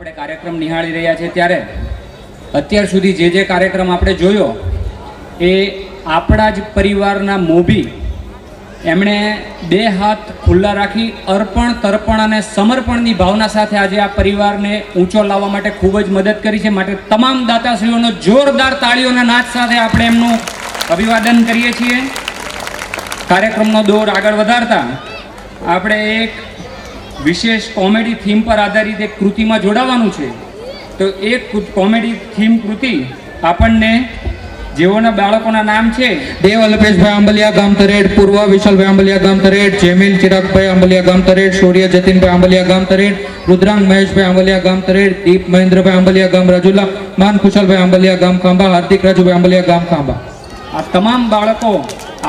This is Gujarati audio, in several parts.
આપણે કાર્યક્રમ નિહાળી રહ્યા છે ત્યારે અત્યાર સુધી જે કાર્યક્રમ આપણે જોયો એ આપણા જ પરિવારના મોભી એમણે બે હાથ ખુલ્લા રાખી અર્પણ તર્પણ અને સમર્પણની ભાવના સાથે આજે આ પરિવારને ઊંચો લાવવા માટે ખૂબ જ મદદ કરી છે. માટે તમામ દાતાશ્રીઓનો જોરદાર તાળીઓના નાદ સાથે આપણે એમનું અભિવાદન કરીએ છીએ. કાર્યક્રમનો દોર આગળ વધારતા આપણે એક વિશેષ કોમેડી થીમ પર આધારિત એક કૃતિમાં જોડાવાનું છે. તો એક કોમેડી થીમ કૃતિ આપણને જેઓના બાળકોના નામ છે દેવ અલ્પેશભાઈ આંબલિયા ગામ તરેડ, પૂર્વ વિશાલભાઈ આંબલિયા ગામ તરેડ, જેમિલ ચિરાગભાઈ આંબલિયા ગામ તરેડ, સૂર્ય જતીનભાઈ આંબલિયા ગામ તરેડ, રુદ્રાંગ મહેશભાઈ આંબલિયા ગામ તરેડ, દીપ મહેન્દ્રભાઈ આંબલિયા ગામ રાજુલા, માન કુશલભાઈ આંબલિયા ગામ ખાંભા, હાર્દિક રાજુભાઈ આંબલિયા ગામ ખાંભા. આ તમામ બાળકો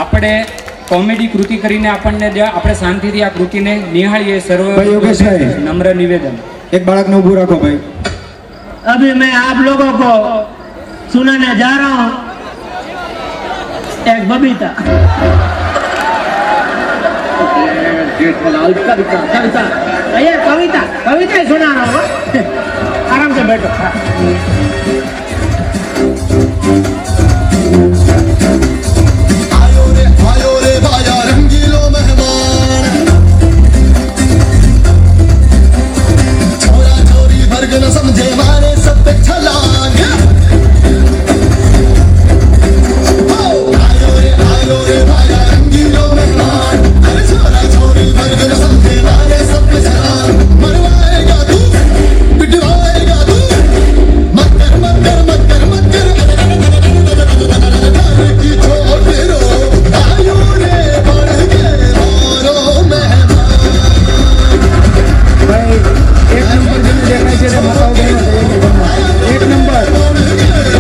આપણે કોમેડી કૃતિ કરીને આપણને આપણે શાંતિથી આ કૃતિને નિહાળીએ. સર્વ નમ્ર નિવેદન. એક બાળકને ઊભું રાખો ભાઈ. अभी मैं आप लोगों को सुनाने जा रहा हूं एक बबीता. जेठमलाल कविता कविता ये कविता कविता ही सुना रहा हूं. आराम से बैठो. आयो रे भाया रंगीलो मेहमान, छोरा छोरी वर्ग न समझे मारे सब पे छलांग. आयो रे भाया रंगीलो मेहमान, अरे छोरा छोरी वर्ग न समझे मारे सब पे छलांग. मरवाएगा तू पिटवाएगा तू, मत कर मत कर मत कर मत कर घर की छोड़ रो. आयो रे बढ़ के मारो मेहमान. ભાઈ એક નંબર જેવું દેખાય છે માતાઓ બહેનો એક નંબર. ભાઈ એક નંબર.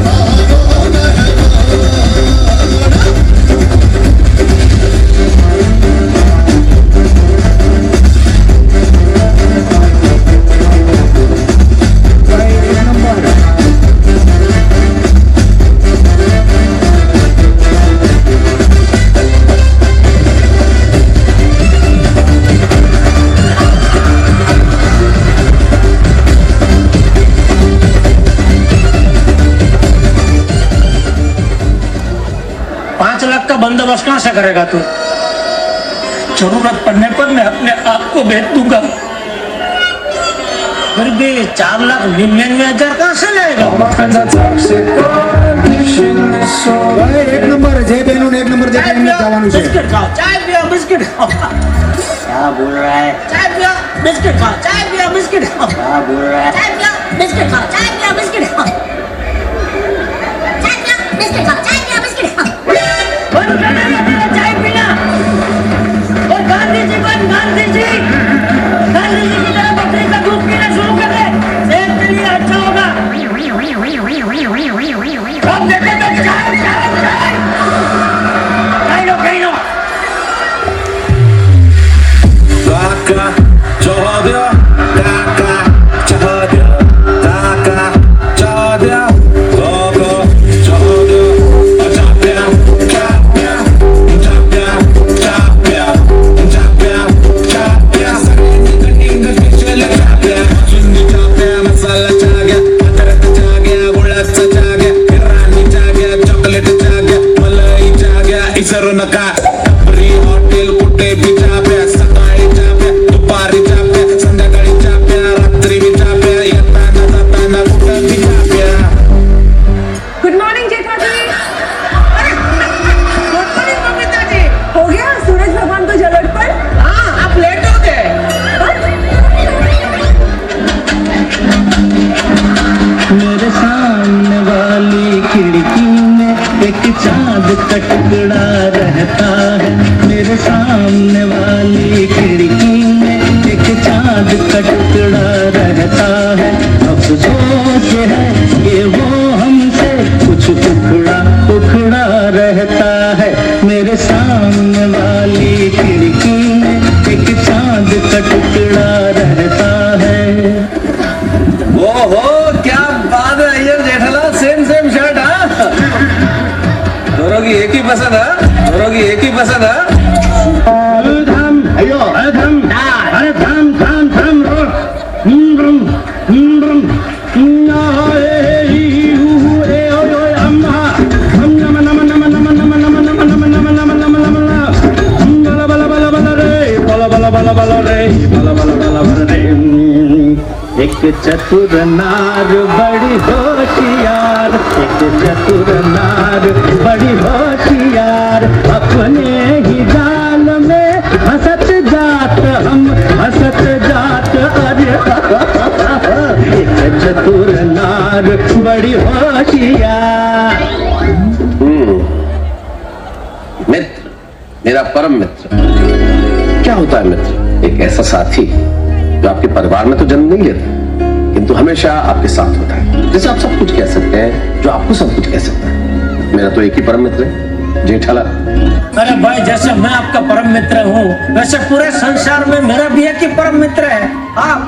5 लाख का बंदोबस्त कहां से करेगा तू? जरूरत पड़ने पर मैं अपने आप को बेच दूंगा. फिर भी 4,99,000 कहां से लाएगा? ભાઈ એક નંબર. જે બહેનોને એક નંબર દેખાય એમને જવાનું છે. बिस्किट खाओ, चाय पियो, बिस्किट खाओ. क्या बोल रहा है? चाय पियो, बिस्किट खाओ, चाय पियो, बिस्किट खाओ. क्या बोल रहा है? चाय पियो, बिस्किट खाओ, चाय पियो, बिस्किट खाओ. चाय पियो, बिस्किट खाओ, चाय पियो, बिस्किट खाओ. बंद कर दे चाय पीना. और गांधी जी की तरह बकरी का दूध पीना शुरू कर दे. सेहत के लिए अच्छा होगा. अब देखे तो चाय चाय चाय. कहीं लो. Taka, chodya, taka, chodya, taka, chodya, logo, chodya, chapya, chapya, chapya, chapya, chapya, chapya, cutting special chapya, chindi chapya, masala chagya, atarat chagya, gulad chagya, irani chagya, chocolate chagya, malai chagya, isaru naka, bri hotel kutte bhi chapya. Good morning Jetha ji. Good morning Babita ji. हो गया सूरज भगवान को जल अर्पण? हाँ आप लेट हो गए. मेरे सामने वाली खिड़की में एक चांद का टुकड़ा रहता है. मेरे सामने वाली खिड़की में एक चांद का टुकड़ा रहता है. अफसोस है कि वो हमसे कुछ उखड़ा उखड़ा रहता है. मेरे सामने वाली खिड़की में एक चांद का टुकड़ा रहता है. ओहो क्या बात है ये जेठालाल. Same shirt. हाँ दोनों की एक ही पसंद है. धम अयो धम अरे धम रो. एक चतुर नार बड़ी होशियार, एक चतुर नार बड़ी होशियार, अपने ही जाल में हंसत जात हम हंसत जात। अरे एक चतुर नार बड़ी होशियार। मित्र, मेरा परम मित्र। क्या होता है मित्र? एक ऐसा साथी जो आपके परिवार में तो जन्म नहीं लेता किंतु हमेशा आपके साथ होता है, जैसे आप सब कुछ कह सकते हैं, जो आपको सब कुछ कह सकता है। मेरा तो एक ही परम मित्र है, जेठालाल। अरे भाई, जैसे मैं आपका परम मित्र हूँ वैसे पूरे संसार में मेरा भी एक ही परम मित्र है, आप।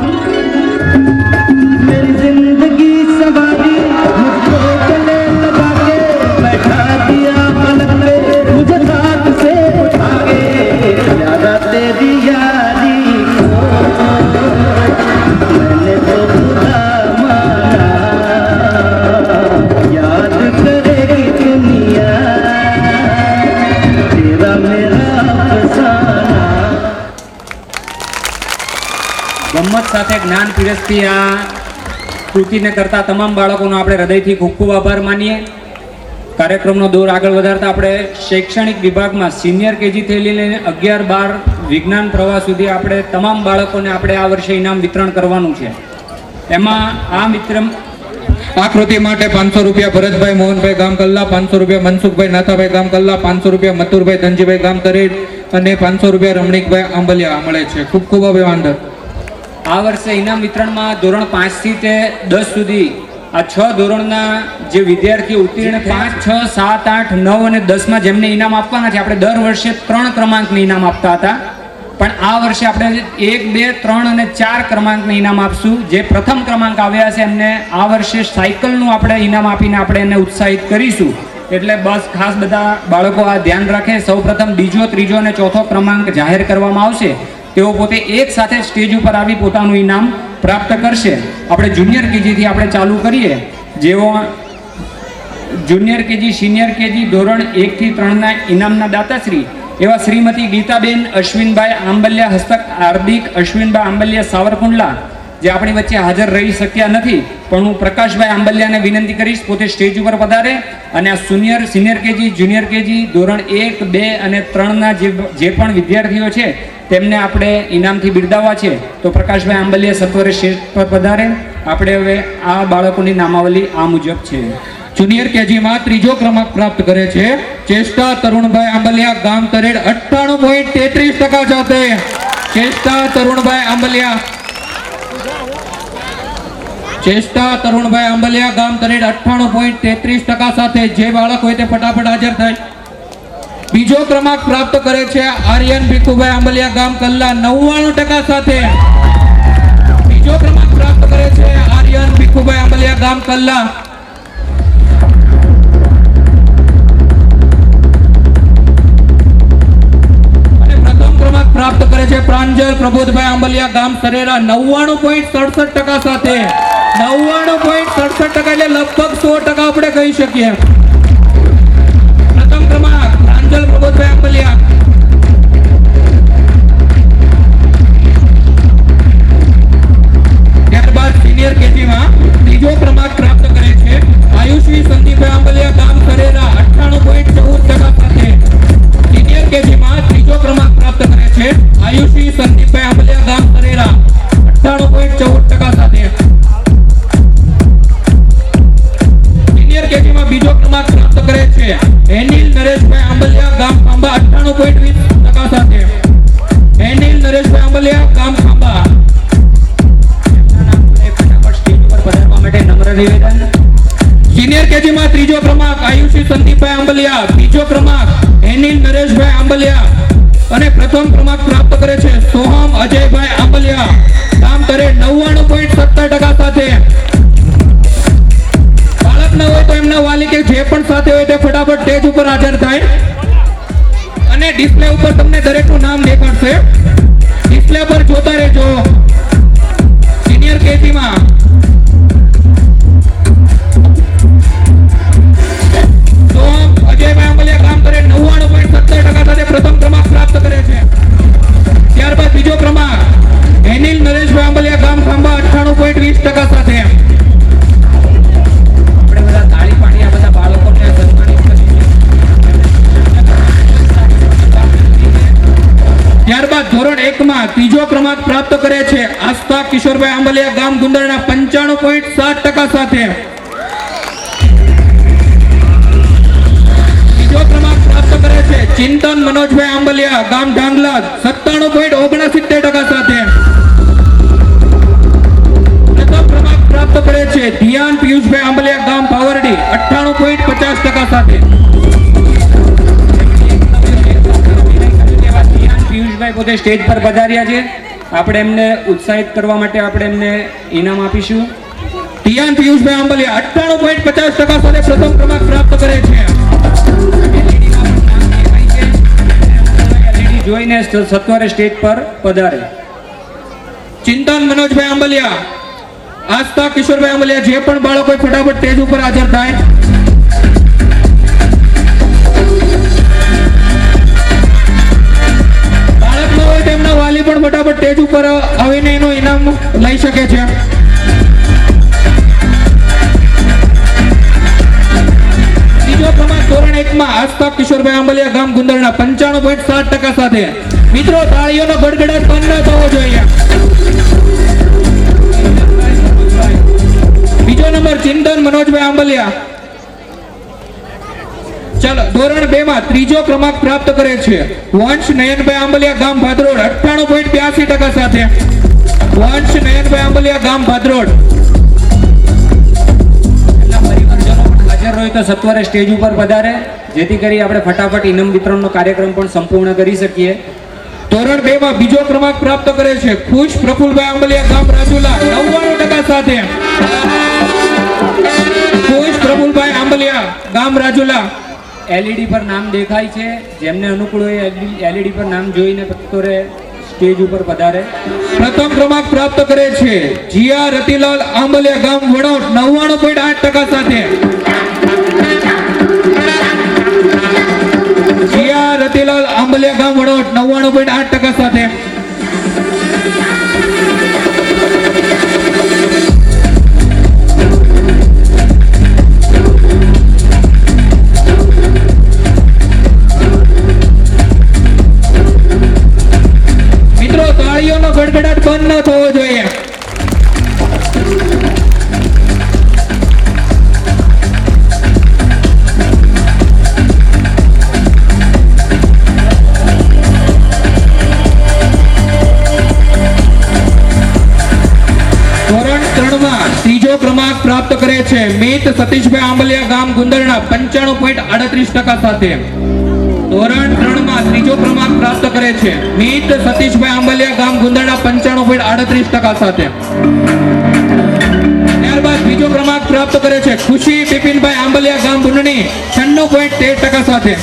मेरी जिंदगी सवारी मुझको गले लगा के बैठा दिया पलक पे, मुझे साथ से उठा के याद तेरी यारी को मैंने तो खुदा माना, याद करेगी दुनिया तेरा मेरा अफसाना। ગમ્મત સાથે જ્ઞાન પીરસતી આ કૃતિને કરતા તમામ બાળકોનો આપણે હૃદયથી ખૂબ ખૂબ આભાર માનીએ. કાર્યક્રમનો દોર આગળ વધારતા આપણે શૈક્ષણિક વિભાગમાં સિનિયર કેજીથી લઈને 11-12 વિજ્ઞાન પ્રવાહ સુધી આપણે તમામ બાળકોને આપણે આ વર્ષે ઇનામ વિતરણ કરવાનું છે. એમાં આ મિત્ર આ કૃતિ માટે 500 રૂપિયા ભરતભાઈ મોહનભાઈ ગામ કલ્લા, 500 રૂપિયા મનસુખભાઈ નાથાભાઈ ગામ કલ્લા, 500 રૂપિયા મથુરભાઈ ધનજીભાઈ ગામ તરેડ અને 500 રૂપિયા રમણીકભાઈ આંબલિયા મળે છે. ખૂબ ખૂબ અભિનંદન. આ વર્ષે ઇનામ વિતરણમાં ધોરણ 5 થી તે 10 સુધી આ 6 ધોરણના જે વિદ્યાર્થીઓ ઉત્તીર્ણ 5, 6, 7, 8, 9 અને 10 માં જેમને ઇનામ આપવાના છે, આપણે દર વર્ષે 3 ક્રમાંકને ઇનામ આપતા હતા, પણ આ વર્ષે આપણે 1, 2, 3 અને 4 ક્રમાંકને ઇનામ આપશું. જે પ્રથમ ક્રમાંક આવ્યા છે એમને આ વર્ષે સાયકલનું આપણે ઇનામ આપીને આપણે એને ઉત્સાહિત કરીશું. એટલે બસ ખાસ બધા બાળકો આ ધ્યાન રાખે. સૌપ્રથમ બીજો, ત્રીજો અને ચોથો ક્રમાંક જાહેર કરવામાં આવશે. તેઓ પોતે એક સાથે સ્ટેજ ઉપર આવી પોતાનું ઇનામ પ્રાપ્ત કરશે. આપણે જુનિયર કેજીથી આપણે ચાલુ કરીએ. જેઓ જુનિયર કેજી, સિનિયર કેજી ધોરણ 1 થી 3ના ઇનામના દાતાશ્રી એવા શ્રીમતી ગીતાબેન અશ્વિનભાઈ આંબલિયા હસ્તક હાર્દિક અશ્વિનભાઈ આંબલિયા સાવરકુંડલા, જે આપણી વચ્ચે હાજર રહી શક્યા નથી, પણ હું પ્રકાશભાઈ આંબલિયાને વિનંતી કરીશ પોતે સ્ટેજ ઉપર પધારે અને આ સિનિયર કેજી, જુનિયર કેજી ધોરણ 1, 2 અને 3ના જે પણ વિદ્યાર્થીઓ છે તેમને આપણે ઇનામથી બિરદાવવા છે. તો પ્રકાશભાઈ આંબલિયા સત્વરે સ્ટેજ પર પધારે. આપણે હવે આ બાળકોની નામાવલી આ મુજબ છે. જુનિયર કેજીમાં ત્રીજો ક્રમાંક પ્રાપ્ત કરે છે ચેષ્ટા તરુણભાઈ આંબલિયા ગામ તરેડ 98.33% સાથે. ચેષ્ટા તરુણભાઈ આંબલિયા, ચેષ્ટા તરુણભાઈ આંબલિયા ગામ તરેડ 98.33% સાથે. જે બાળક હોય તે ફટાફટ હાજર થાય. બીજો ક્રમાંક પ્રાપ્ત કરે છે આર્યન ભીખુભાઈ આંબલિયા ગામ કલ્લા 99% સાથે. બીજો ક્રમાંક પ્રાપ્ત કરે છે આર્યન ભીખુભાઈ આંબલિયા ગામ કલ્લા. અને પ્રથમ ક્રમાંક પ્રાપ્ત કરે છે પ્રાંજલ પ્રબોધભાઈ આંબલિયા ગામ સરેરા 99.67% સાથે. 99.67% એટલે લગભગ 100% આપણે કહી શકીએ. પ્રથમ ક્રમાંક પ્રાંજલ પ્રબોધભાઈ આંબલિયા. ત્યારબાદ સિનિયર કેજીમાં ત્રીજો ક્રમાંક પ્રાપ્ત કરે છે આયુષી સંદીપભાઈ આંબલિયા ગામ સરેરા 98.14% સાથે. સિનિયર કેજીમાં ત્રીજો ક્રમાંક પ્રાપ્ત કરે છે આયુષી સંદીપભાઈ આંબલિયા ગામ સરેરા 98.14% સાથે. સિનિયર કેજીમાં બીજો ક્રમાંક પ્રાપ્ત કરે છે એનિલ નરેશભાઈ આંબલિયા ગામ ખાંભા 98.20% સાથે. એનિલ નરેશભાઈ આંબલિયા ગામ ખાંભા. ફટાફટ સ્ટેજ ઉપર પધારવા માટે નમ્ર નિવેદન. સિનિયર કેજીમાં ત્રીજો ક્રમાંક આયુષી સંદીપભાઈ આંબલિયા, બીજો ક્રમાંક એનિલ નરેશભાઈ આંબલિયા અને પ્રથમ ક્રમાંક પ્રાપ્ત કરે છે સોહમ અજયભાઈ આંબલિયા ગામ તરેડ 99.70% સાથે. બાળક ન હોય તો એમના વાલી કે જે પણ સાથે હોય તે ફટાફટ સ્ટેજ ઉપર હાજર થાય અને ડિસ્પ્લે ઉપર તમને દરેકનું નામ દેખાડશે. ડિસ્પ્લે પર જોતા રહેજો. સિનિયર કેજીમાં સોહમ અજયભાઈ આંબલિયા ગામ તરેડ 99.70% સાથે પ્રથમ ક્રમાંક પ્રાપ્ત કરે છે. ત્યારબાદ બીજો ક્રમાંક એનિલ નરેશભાઈ આંબલિયા ગામ ખાંભા 98.20% 30% સાથે. આપણે બધા તાળી પાડી આ બધા બાળકોને સન્માનિત કરીએ. ત્યારબાદ ધોરણ 1 માં ત્રીજો ક્રમાંક પ્રાપ્ત કરે છે આસ્થા કિશોરભાઈ આંબલિયા ગામ ગુંદરના 95.7% સાથે. ત્રીજો ક્રમાંક પ્રાપ્ત કરે છે ચિંતન મનોજભાઈ આંબલિયા ગામ ઢાંગલા 97.69% સાથે. પ્રથમ ક્રમાંક પ્રાપ્ત કરે છે ધ્યાન પિયુષભાઈ આંબલિયા ગામ પાવરડી 98.50% સાથે. પિયુષભાઈ પોતે સ્ટેજ પર પધાર્યા છે. આપણે એમને ઉત્સાહિત કરવા માટે આપણે એમને ઇનામ આપીશું. ધ્યાન પિયુષભાઈ આંબલિયા 98.50% સાથે પ્રથમ ક્રમાંક પ્રાપ્ત કરે છે. LED જોઈને સત્વરે સ્ટેજ પર પધારે. ચિંતન મનોજભાઈ આંબલિયા આસ્થા કિશોરભાઈ આંબલિયા જે પણ બાળકો ફટાફટ સ્ટેજ ઉપર હાજર થાય. બાળક ન હોય તેમના વાલી પણ ફટાફટ સ્ટેજ ઉપર આવીને એનું ઇનામ લઈ શકે છે. ત્રીજો ક્રમાંક ધોરણ 1 માં આસ્થા કિશોરભાઈ આંબલિયા ગામ ગુંદરના 95.7% સાથે. મિત્રો તાળીઓનો ગડગડાટ બંધ ન થવો જોઈએ. બીજો નંબર ચિંતન મનોજભાઈ આંબલિયા ચાલો ધોરણ 2 માં ત્રીજો ક્રમાંક પ્રાપ્ત કરે છે વંશ નયનભાઈ આંબલિયા ગામ ભાદરોડ 98.82% સાથે. વંશ નયનભાઈ આંબલિયા ગામ ભાદરોડ. એમના પરિવારજનો પણ હાજર હોય તો સત્વરે સ્ટેજ ઉપર પધારે, જેથી કરી આપણે ફટાફટ ઇનામ વિતરણનો કાર્યક્રમ પણ સંપૂર્ણ કરી શકીએ. ધોરણ 2 માં બીજો ક્રમાંક પ્રાપ્ત કરે છે ખુશ પ્રફુલભાઈ આંબલિયા ગામ રાજુલા 99% સાથે. ખુશ પ્રફુલભાઈ આંબલિયા ગામ રાજુલા. LED પર નામ દેખાય છે, જેમને અનુકૂળ હોય LED પર નામ જોઈને સત્વરે સ્ટેજ ઉપર પધારે. પ્રથમ ક્રમાંક પ્રાપ્ત કરે છે જીયા રતિલાલ આંબલિયા ગામ વડોદ 99.8% સાથે. જીયા રતિલાલ આંબલિયા ગામ વડોદ 99.8% સાથે. મિત્રો તાળીઓનો ગડગડાટ બંધ ન થવો જોઈએ. ધોરણ 3 માં ત્રીજો ક્રમાંક પ્રાપ્ત કરે છે મિત સતીશભાઈ આંબલિયા ગામ ગુંદરના 95.38% સાથે. ધોરણ 3 માં ત્રીજો ક્રમાંક પ્રાપ્ત કરે છે મિત સતીશભાઈ આંબલિયા ગામ ગુંદરના 95.38% સાથે. ત્યારબાદ બીજો ક્રમાંક પ્રાપ્ત કરે છે ખુશી બિપિનભાઈ આંબલિયા ગામ બુનની 96.13% સાથે.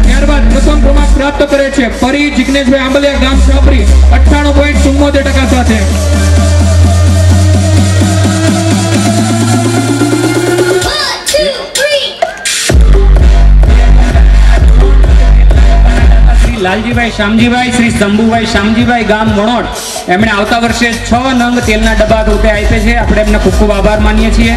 ત્યારબાદ પ્રથમ ક્રમાંક પ્રાપ્ત કરે છે પરી જિગ્નેશભાઈ આંબલિયા ગામ છાપરી 98.74% સાથે. શ્રી લાલજીભાઈ શામજીભાઈ શ્રી શંભુભાઈ શામજીભાઈ ગામ વણોડ, એમણે આવતા વર્ષે 6 નંગ તેલના ડબ્બા રૂપે આપે છે. આપણે એમને ખૂબ ખૂબ આભાર માનીએ છીએ.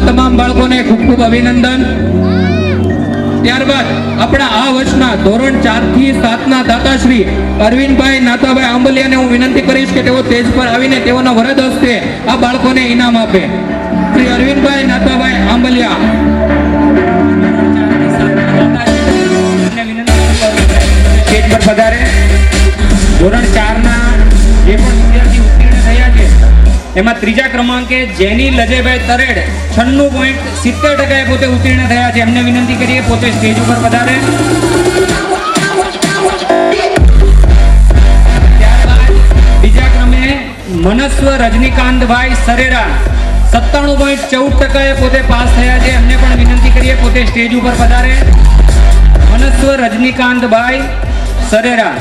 તમામ બાળકોને ખૂબ ખૂબ અભિનંદન. ત્યારબાદ આપણા આ વર્ષના ધોરણ 4 થી 7 ના દાતાશ્રી અરવિંદભાઈ નાથાભાઈ આંબલિયાને હું વિનંતી કરીશ કે તેઓ સ્ટેજ પર આવીને તેઓના વરદ હસ્તે આ બાળકોને ઇનામ આપે. શ્રી અરવિંદભાઈ નાથાભાઈ આંબલિયા. સ્ટેજ પર પધારે. ધોરણ 4 ના જે પણ વિદ્યાર્થી ઉત્તીર્ણ થયા છે એમાં ત્રીજા ક્રમાંકે જેની લજેભાઈ તરેડ 96.70% પોતે ઉત્તીર્ણ થયા છે. એમને વિનંતી કરીએ પોતે સ્ટેજ ઉપર પધારે. ત્યારબાદ બીજા ક્રમે મનસ્વ રજનીકાંતભાઈ સરેરા 97.14% પોતે પાસ થયા છે. એમને પણ વિનંતી કરીએ પોતે સ્ટેજ ઉપર પધારે. મનસ્વ રજનીકાંતભાઈ સરેરા.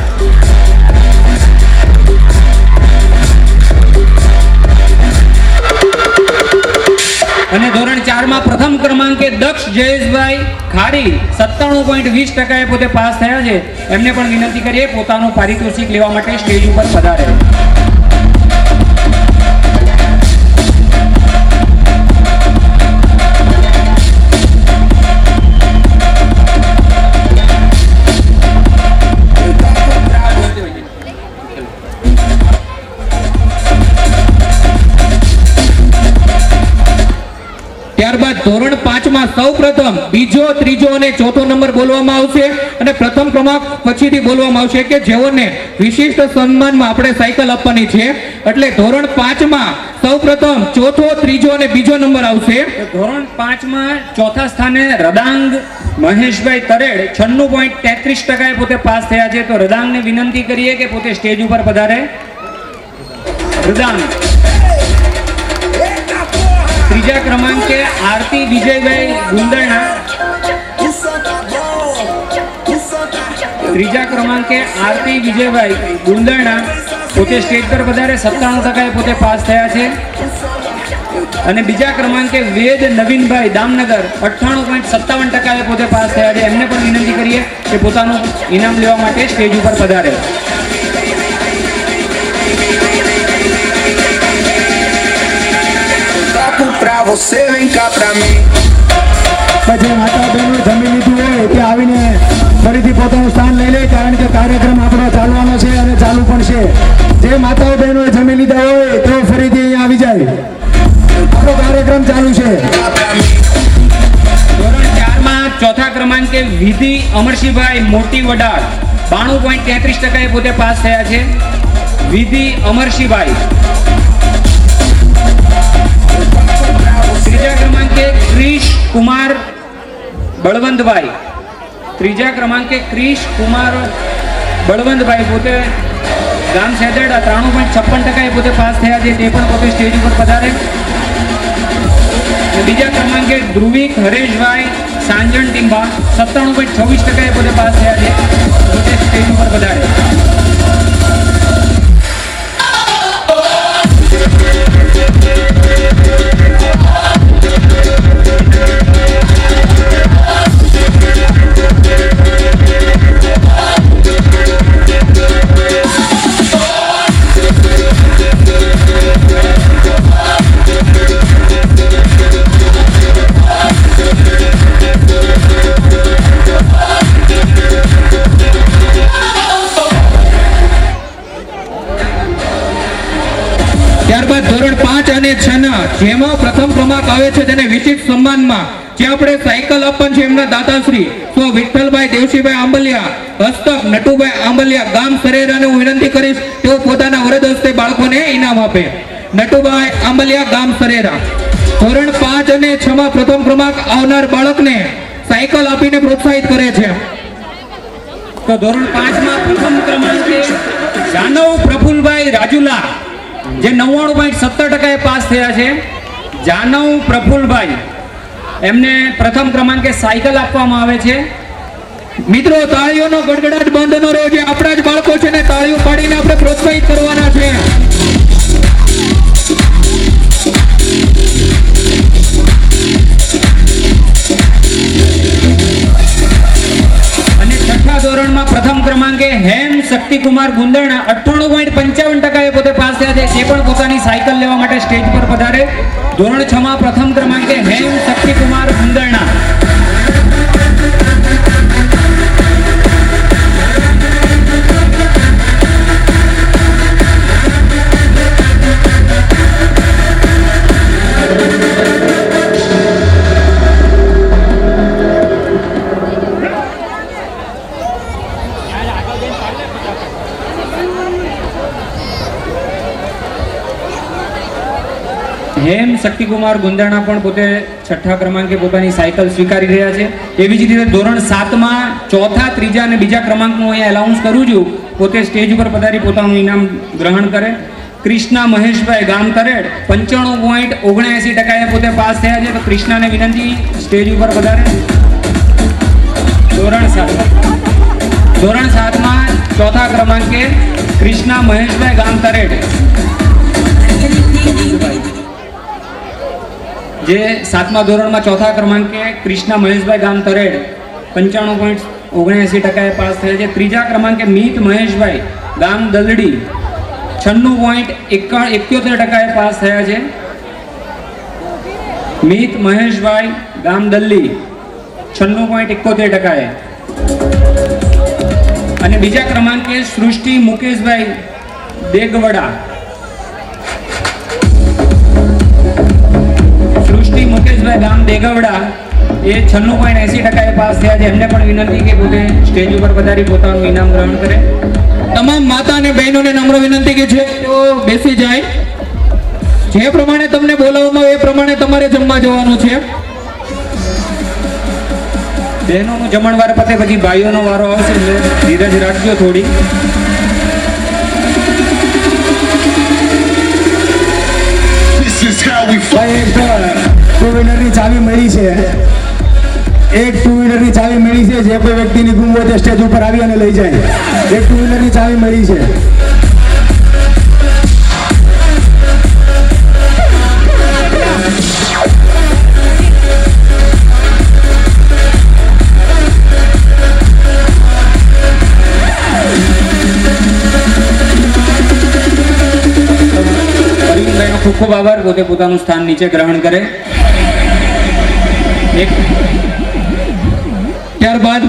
અને ધોરણ 4 માં પ્રથમ ક્રમાંકે દક્ષ જયેશભાઈ ખારી 97.20% પોતે પાસ થયા છે. એમને પણ વિનંતી કરીએ પોતાનું પારિતોષિક લેવા માટે સ્ટેજ ઉપર પધારે. ત્યારબાદ ધોરણ 5 માં સૌપ્રથમ બીજો, ત્રીજો અને ચોથો નંબર બોલવામાં આવશે અને પ્રથમ ક્રમાંક પછીથી બોલવામાં આવશે કે જેઓને વિશિષ્ટ સન્માનમાં આપણે સાયકલ આપવાની છે. એટલે ધોરણ 5 માં સૌપ્રથમ ચોથો, ત્રીજો અને બીજો નંબર આવશે. ધોરણ 5 માં ચોથા સ્થાને રદાંગ મહેશભાઈ તરેડ 96.33% પોતે પાસ થયા છે. તો રદાંગને વિનંતી કરીએ કે પોતે સ્ટેજ ઉપર પધારે. રદાંગ. ત્રીજા ક્રમાંકે આરતી વિજયભાઈ ગુંદરણા. ત્રીજા ક્રમાંકે આરતી વિજયભાઈ ગુંદરણા પોતે સ્ટેજ પર પધારે. 97% પોતે પાસ થયા છે. અને બીજા ક્રમાંકે વેદ નવીનભાઈ દામનગર 98.57% પોતે પાસ થયા છે. એમને પણ વિનંતી કરીએ કે પોતાનું ઇનામ લેવા માટે સ્ટેજ ઉપર પધારે. Você vem cá pra mim. જે માતા બહેનો જમી લીધું હોય તે આવીને ફરીથી પોતાનું સ્થાન લઈ લે, કારણ કે કાર્યક્રમ આપણો ચાલવાનો છે અને ચાલુ પણ છે. જે માતાઓ બહેનો જમી લીધા હોય તેઓ ફરીથી અહીંયા આવી જાય. આપણો કાર્યક્રમ ચાલુ છે. ધોરણ 4 માં ચોથા ક્રમાંકે વિધિ અમરસિંહભાઈ મોટી વડાળ 92.33% પોતે પાસ થયા છે. વિધિ અમરસિંહભાઈ. ત્રીજા ક્રમાંકે ક્રિશ કુમાર બળવંતભાઈ. ત્રીજા ક્રમાંકે ક્રિશ કુમાર બળવંતભાઈ પોતે ગામ સેદડા 93.56% પોતે પાસ થયા છે. તે પણ પોતે સ્ટેજ ઉપર પધારે. બીજા ક્રમાંકે ધ્રુવિક હરેશભાઈ સાંજણ ટીંબા 97.26% પોતે પાસ થયા છે. પોતે સ્ટેજ ઉપર પધારે. ત્યારબાદ ધોરણ 5 અને 6 ના જેમાં પ્રથમ ક્રમાંક આવે છે તેને વિશિષ્ટ સન્માનમાં જે આપણે સાયકલ આપવાની છે એમના દાદાશ્રી સ્વ વિઠ્ઠલભાઈ દેવશીભાઈ આંબલિયા હસ્તક નટુભાઈ આંબલિયા ગામ સરેરાને હું વિનંતી કરીશ તેઓ પોતાના વરદ હસ્તે બાળકોને ઇનામ આપે. નટુભાઈ આંબલિયા ગામ સરેરા. ધોરણ 5 અને 6 માં પ્રથમ ક્રમાંક આવનાર બાળકને સાયકલ આપીને પ્રોત્સાહિત કરે છે. તો ધોરણ 5 માં પ્રથમ ક્રમાંકે જાનવ પ્રફુલભાઈ રાજુલા જે 99.70% પાસ થયા છે. જાનવ પ્રફુલભાઈ એમને પ્રથમ ક્રમાંકે સાયકલ આપવામાં આવે છે. મિત્રો તાળીઓનો ગડગડાટ બંધ ન રહ્યો. જે આપણા જ બાળકો છે ને તાળીઓ પાડીને આપણે પ્રોત્સાહિત કરવાના છે. અને છઠ્ઠા ધોરણમાં પ્રથમ ક્રમાંકે હેમ શક્તિકુમાર ગુંદરણા 98.55% પોતે પાસ થયા છે. તે પણ પોતાની સાયકલ લેવા માટે સ્ટેજ પર પધારે. ધોરણ 6 માં પ્રથમ ક્રમાંકે હેમ શક્તિકુમાર ગુંદરણા. હેમ શક્તિકુમાર ગુંદરણા પણ પોતે છઠ્ઠા ક્રમાંકે પોતાની સાયકલ સ્વીકારી રહ્યા છે. એવી જ રીતે ધોરણ 7 માં ચોથા, ત્રીજા અને બીજા ક્રમાંકનું અહીંયા એલાઉન્સ કરું છું. પોતે સ્ટેજ ઉપર પધારી પોતાનું ઇનામ ગ્રહણ કરે. કૃષ્ણા મહેશભાઈ ગામ તરેડ 95.79% પોતે પાસ થયા છે. તો કૃષ્ણાને વિનંતી સ્ટેજ ઉપર વધારે. ધોરણ 7માં ચોથા ક્રમાંકે કૃષ્ણા મહેશભાઈ ગામ તરેડ, જે 7મા ધોરણમાં ચોથા ક્રમાંકે કૃષ્ણા મહેશભાઈ ગામ તરેડ 95.79% પાસ થયા છે. ત્રીજા ક્રમાંકે મિત મહેશભાઈ ગામ દલડી 96.71% પાસ થયા છે. મિત મહેશભાઈ ગામ દલ્લી 96.71%. અને બીજા ક્રમાંકે સૃષ્ટિ મુકેશભાઈ દેગવડા, ગામ દેગવડા એ 96.80% પાસ થયા છે. એમને પણ વિનંતી કે પોતે સ્ટેજ ઉપર પધારી પોતાનું ઇનામ ગ્રહણ કરે. તમામ માતા અને બહેનોને નમ્ર વિનંતી કે છે તેઓ બેસી જાય. જે પ્રમાણે તમને બોલાવવામાં આવે એ પ્રમાણે તમારે જમવા જવાનું છે. બહેનોનું જમણવાર પતે પછી ભાઈઓનો વારો આવશે, એટલે ધીરજ રાખજો થોડી. This is how we ભાઈ એક ટુ વ્હીલરની ચાવી મળી છે, એક ટુ વ્હીલરની ચાવી મળી છે. જે કોઈ વ્યક્તિની ગુમ હોય તે સ્ટેજ ઉપર આવી અને લઈ જાય. એક ટુ વ્હીલરની ચાવી મળી છે. અરવિંદભાઈનો ખૂબ ખૂબ આભાર. પોતે પોતાનું સ્થાન નીચે ગ્રહણ કરે. ત્યારબાદ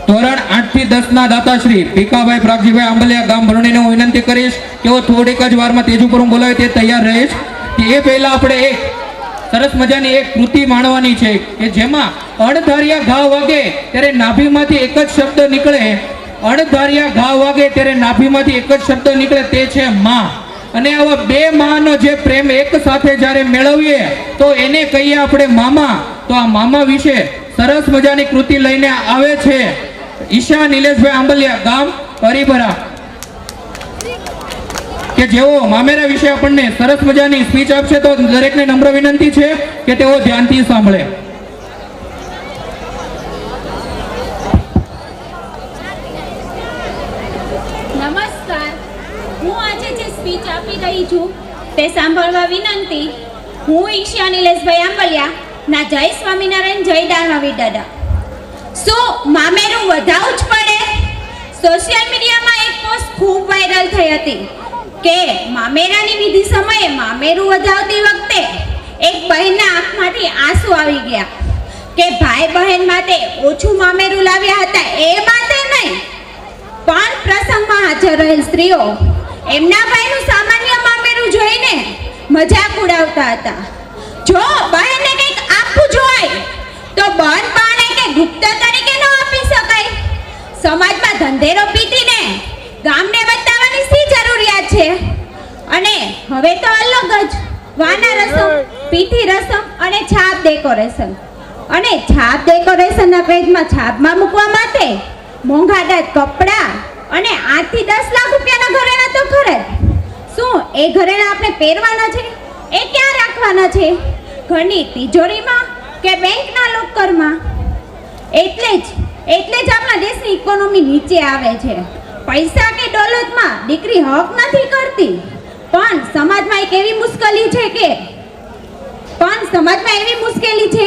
ધોરણ 8 થી 10 ના દાતાશ્રી ભીખાભાઈ પ્રાગજીભાઈ આંબલિયા ગામ ભરણીને હું વિનંતી કરીશ કે તેઓ થોડીક જ વારમાં તેજ ઉપર હું બોલાવે તે તૈયાર રહીશ. એ પહેલા આપણે એક સરસ મજાની એક કૃતિ માણવાની છે કે જેમાં અણધાર્યા ઘા વાગે ત્યારે નાભીમાંથી એક જ શબ્દ નીકળે. અણધાર્યા ઘા વાગે ત્યારે નાભીમાંથી એક જ શબ્દ નીકળે, તે છે માં. અને આવા બે માનો જે પ્રેમ એક સાથે જ્યારે મેળવીએ તો એને કહીએ આપણે મામા. તો આ મામા વિશે સરસ મજાની કૃતિ લઈને આવે છે ઈશા નિલેશભાઈ આંબલિયા ગામ હરિભરા, કે જેઓ મામેરા વિશે આપણને સરસ મજાની સ્પીચ આપશે. તો દરેકને નમ્ર વિનંતી છે કે તેઓ ધ્યાનથી સાંભળે. નમસ્કાર. હું આજે જે સ્પીચ આપી રહી છું તે સાંભળવા વિનંતી. હું ઈશા નિલેશભાઈ આંબલિયા ના જય સ્વામિનારાયણ જય દાનવી દાદા. શું મામેરું વધાવવું જ પડે? સોશિયલ મીડિયામાં એક પોસ્ટ ખૂબ વાયરલ થઈ હતી કે મામેરાની વિધિ સમયે મામેરું વધાવતી વખતે એક બહેનના આંખમાંથી આંસુ આવી ગયા કે ભાઈ બહેન માટે ઓછું મામેરું લાવ્યા હતા એ માટે નહીં, પણ પ્રસંગમાં હાજર રહેલ સ્ત્રીઓ એમના ભાઈનું સામાન્ય મામેરું જોઈને મજાક ઉડાવતા હતા. જો બહેનને કંઈક આપવું જોઈએ તો બન બાણે કે ગુપ્ત તરીકે ન આપી શકાય. સમાજમાં ધંધેરો પીતીને ગામને બતાવવાની શી જરૂરિયાત છે? અને હવે તો અલગ જ વાના રસમ, પીઠી રસમ અને છાપ ડેકોરેશન. અને છાપ ડેકોરેશનના પેજમાં છાપમાં મૂકવા માટે મોંઘાદાટ કપડાં અને 8 થી 10 લાખ રૂપિયાના ઘરેણા તો ખરે. શું એ ઘરેણા આપણે પહેરવાના છે? એ ક્યાં રાખવાના છે? ઘરની તિજોરીમાં કે બેંકના લોકરમાં? એટલે જ આપણા દેશની ઇકોનોમી નીચે આવે છે. પૈસા કે દોલતમાં દીકરી હક નથી કરતી, પણ સમાજમાં એવી મુશ્કેલી છે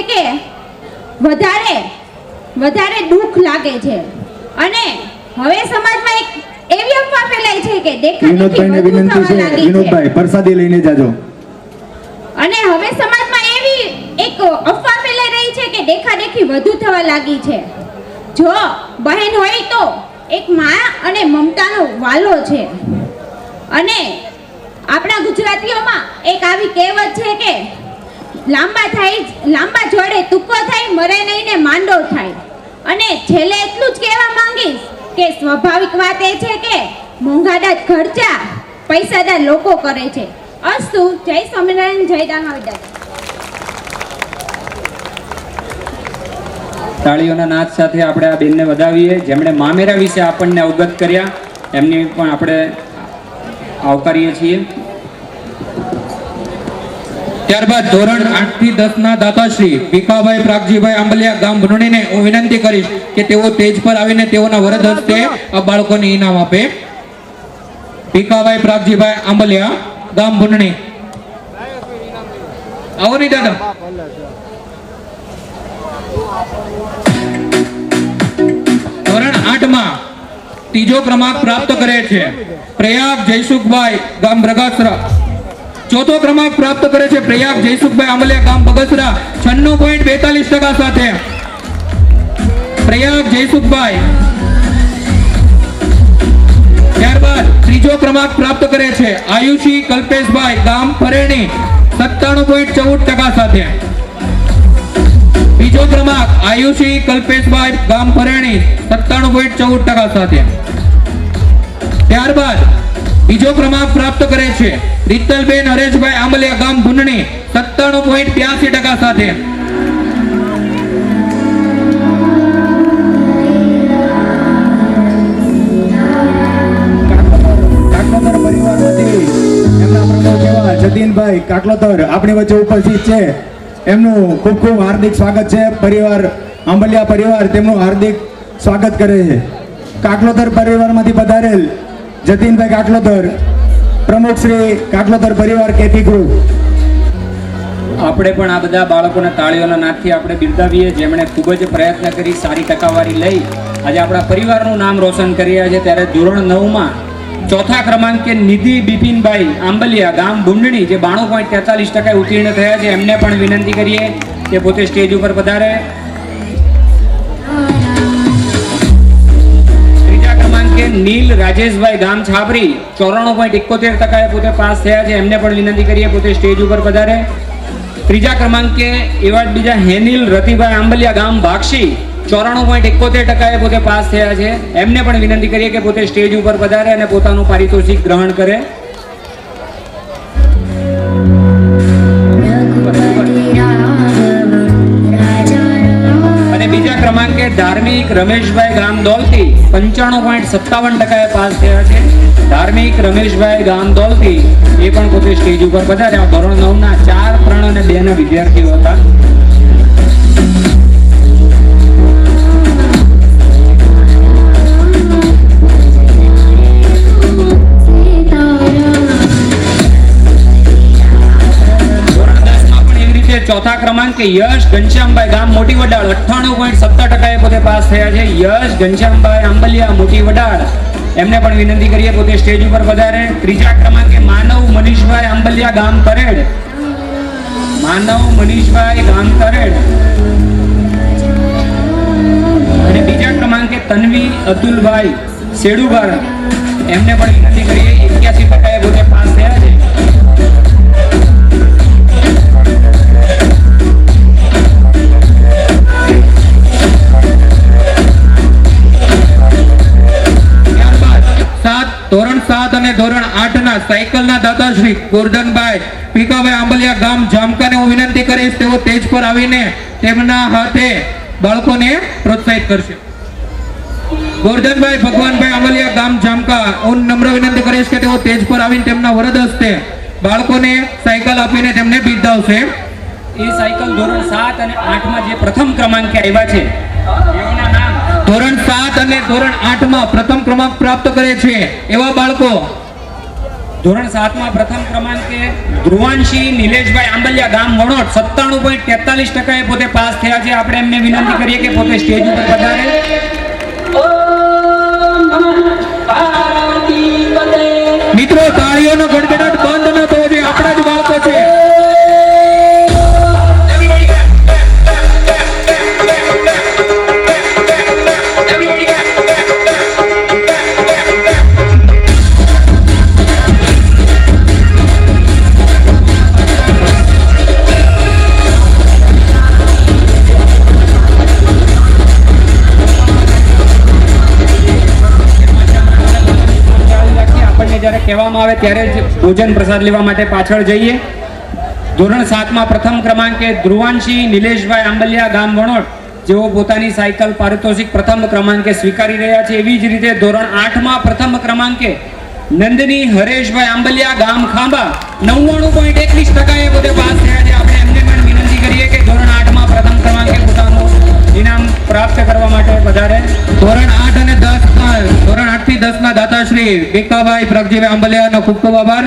કે વધારે દુઃખ લાગે છે. અને હવે સમાજમાં એક એવી અફવા ફેલાય છે કે વિનોદભાઈને વિનંતી છે, વિનોદભાઈ પ્રસાદી લઈને જાજો. અને હવે સમાજમાં એવી એક અફવા ફેલાઈ રહી છે કે દેખાદેખી વધુ થવા લાગી છે. જો બહેન હોય તો એક માં અને મમતાનો વાલો છે. અને આપણા ગુજરાતીઓમાં એક આવી કહેવત છે કે લાંબા જોડે તુક્કો થાય, મરે નહીં ને માંડો થાય. અને છેલ્લે એટલું જ કહેવા માંગીશ કે સ્વાભાવિક વાત એ છે કે મોંઘાદાટ ખર્ચા પૈસાદાર લોકો કરે છે. અસ્તુ. જય સ્વામિનારાયણ જય દાનવી. તાળીઓના નાદ સાથે આપણે આ બેનને વધાવીએ જેમણે મામેરા વિશે આપણને અવગત કર્યા. એમની પણ આપણે આવકારીએ છીએ. ત્યારબાદ ધોરણ 8 થી 10 ના દાતાશ્રી ભીખાભાઈ પ્રાગજીભાઈ આંબલિયા ગામ ભુંડણીને હું વિનંતી કરીશ કે તેઓ સ્ટેજ પર આવીને તેઓના વરદ હસ્તે આ બાળકોને ઇનામ આપે. ભીખાભાઈ પ્રાગજીભાઈ આંબલિયા ગામ ભુંડણી, આવો નહીં દાદા. ધોરણ 8 માં ત્રીજો ક્રમાંક પ્રાપ્ત કરે છે પ્રયાગ જયસુખભાઈ ગામ બ્રગાસરા. ચોથો ક્રમાંક પ્રાપ્ત કરે છે પ્રયાગ જયસુખભાઈ આંબલિયા ગામ બગસરા 96.42% સાથે. પ્રયાગ જયસુખભાઈ. ત્યારબાદ ત્રીજો ક્રમાંક પ્રાપ્ત કરે છે આયુષી કલ્પેશભાઈ ગામ ફરેણી 97.14% સાથે. બીજો ક્રમાંક આયુષી કલ્પેશભાઈ ગામ ફરેણી 97.14% સાથે. ત્યારબાદ બીજો ક્રમાંક પ્રાપ્ત કરે છે રીતલબેન હરેશભાઈ આંબલિયા ગામ ભુંડણી 97.82% સાથે. કાટલોતર પરિવારમાંથી એમના પ્રમુખ એવા જતીનભાઈ કાટલોતર આપણી વચ્ચે ઉપસ્થિત છે. એમનું ખૂબ ખૂબ હાર્દિક સ્વાગત છે. પરિવાર આંબલિયા પરિવાર તેમનું હાર્દિક સ્વાગત કરે છે. કાટલોતર પરિવારમાંથી પધારેલ જતીનભાઈ કાટલોતર, પ્રમુખ શ્રી કાટલોતર પરિવાર કેપી ગ્રુપ. આપણે પણ આ બધા બાળકોને તાળીઓના નાદથી આપણે બિરદાવીએ, જેમણે ખૂબ જ પ્રયત્ન કરી સારી ટકાવારી લઈ આજે આપણા પરિવારનું નામ રોશન કરી રહ્યા છે. ત્યારે ધોરણ 9 માં ચોથા ક્રમાંકે નિધિ બિપિનભાઈ આંબલિયા ગામ ભુંડણી જે 92.43% ઉત્તીર્ણ થયા છે, એમને પણ વિનંતી કરીએ કે પોતે સ્ટેજ ઉપર પધારે. ત્રીજા ક્રમાંકે નીલ રાજેશભાઈ ગામ છાબરી 94.71% પોતે પાસ થયા છે, એમને પણ વિનંતી કરીએ પોતે સ્ટેજ ઉપર પધારે. ત્રીજા ક્રમાંકે એવા જ બીજા હેનિલ રતિભાઈ આંબલિયા ગામ ભાક્ષી 94.71% પોતે પાસ થયા છે, એમને પણ વિનંતી કરીએ કે પોતે સ્ટેજ ઉપર પધારે અને પોતાનું પારિતોષિક ગ્રહણ કરે. અને બીજા ક્રમાંકે ધાર્મિક રમેશભાઈ ગામ દોલતી 95.57% પાસ થયા છે. ધાર્મિક રમેશભાઈ ગામ દોલતી એ પણ પોતે સ્ટેજ ઉપર પધાર્યા. ધોરણ 9 ના 4, 3 અને 2 ના વિદ્યાર્થીઓ હતા. ચોથા ક્રમાંકે યશ ઘનશ્યામભાઈ ગામ મોટી વડાળ 98.70% પોતે પાસ થયા છે. યશ ઘનશ્યામભાઈ આંબલિયા મોટી વડાળ, એમને પણ વિનંતી કરીએ પોતે સ્ટેજ ઉપર પધારે. ત્રીજા ક્રમાંકે માનવ મનીષભાઈ આંબલિયા ગામ તરેડ. માનવ મનીષભાઈ ગામ તરેડ. અને બીજા ક્રમાંકે તન્વી અતુલભાઈ સેડુભાર, એમને પણ વિનંતી કરીએ 81% પોતે પાસ થયા છે. ધોરણ 7 અને ધોરણ 8 ના સાયકલના દાતાશ્રી ગોરધનભાઈ ભીખાભાઈ આંબલિયા ગામ જામકાને હું વિનંતી કરીશ તેઓ સ્ટેજ પર આવીને તેમના હાથે બાળકોને પ્રોત્સાહિત કરશે. ગોરધનભાઈ ભગવાનભાઈ આંબલિયા ગામ જામકા હું નમ્ર વિનંતી કરીશ કે તેઓ સ્ટેજ પર આવીને તેમના વરદ હસ્તે બાળકોને સાયકલ આપીને તેમને બિરદાવશે. એ સાયકલ ધોરણ 7 અને 8 માં જે પ્રથમ ક્રમાંકે આવ્યા છે એઓના નામ ધોરણ 7 અને ધોરણ 8 માં પ્રથમ ક્રમાંક પ્રાપ્ત કરે છે એવા બાળકો. ધોરણ 7 માં પ્રથમ ક્રમાંકે ધ્રુવાંશી નિલેશભાઈ આંબલિયા ગામ વણોટ 97.43% પોતે પાસ થયા છે. આપણે એમને વિનંતી કરીએ કે પોતે સ્ટેજ ઉપર પધારે. મિત્રો તાળીઓનો ગડગડાટ બંધ ન થવો જોઈએ, આપણા જ બાળકો છે. જ્યારે કહેવામાં આવે ત્યારે જ ભોજન પ્રસાદ લેવા માટે પાછળ જઈએ. ધોરણ 7 માં પ્રથમ ક્રમાંકે ધ્રુવાંશી નિલેશભાઈ આંબલિયા ગામ વણોટ, જેઓ પોતાની સાયકલ પારિતોષિક પ્રથમ ક્રમાંકે સ્વીકારી રહ્યા છે. એવી જ રીતે ધોરણ 8 માં પ્રથમ ક્રમાંકે નંદની હરેશભાઈ આંબલિયા ગામ ખાંભા 99.21% પોતે પાસ થયા છે. આપણે એમને પણ વિનંતી કરીએ કે ધોરણ 8 માં પ્રથમ ક્રમાંકે પોતાનું ઇનામ પ્રાપ્ત કરવા માટે વધારે. ધોરણ 8 અને 10 ધોરણ 8 થી 10 ના દાતાશ્રી ભીખાભાઈ પ્રગજીભાઈ આંબલિયાનો ખૂબ ખૂબ આભાર.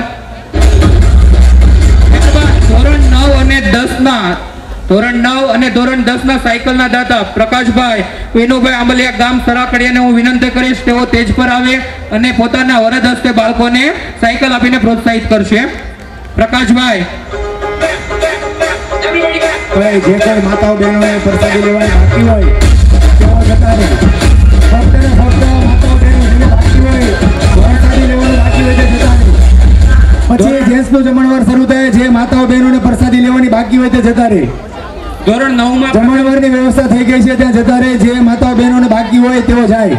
ધોરણ 9 અને 10 ના સાયકલના દાતા પ્રકાશભાઈ વિનુભાઈ આંબલિયા ગામ સરાકડિયાને હું વિનંતી કરીશ તેઓ તેજ પર આવે અને પોતાના વરદ હસ્તે બાળકોને સાયકલ આપીને પ્રોત્સાહિત કરશે. પ્રકાશભાઈ ભાઈ જે કોઈ માતાઓ બહેનોએ પ્રસાદી લેવાની બાકી હોય તેઓ જતા રહે. ફક્ત ને ફક્ત માતાઓ બહેનો જેને બાકી હોય પ્રસાદી લેવાનું બાકી હોય તે જતા રહે. પછી જેન્ટ્સનો જમણવાર શરૂ થાય. જે માતાઓ બહેનોને પ્રસાદી લેવાની બાકી હોય તે જતા રહે. ધોરણ 9 માં જમણવારની વ્યવસ્થા થઈ ગઈ છે ત્યાં જતા રહે. જે માતાઓ બહેનોને બાકી હોય તેઓ જાય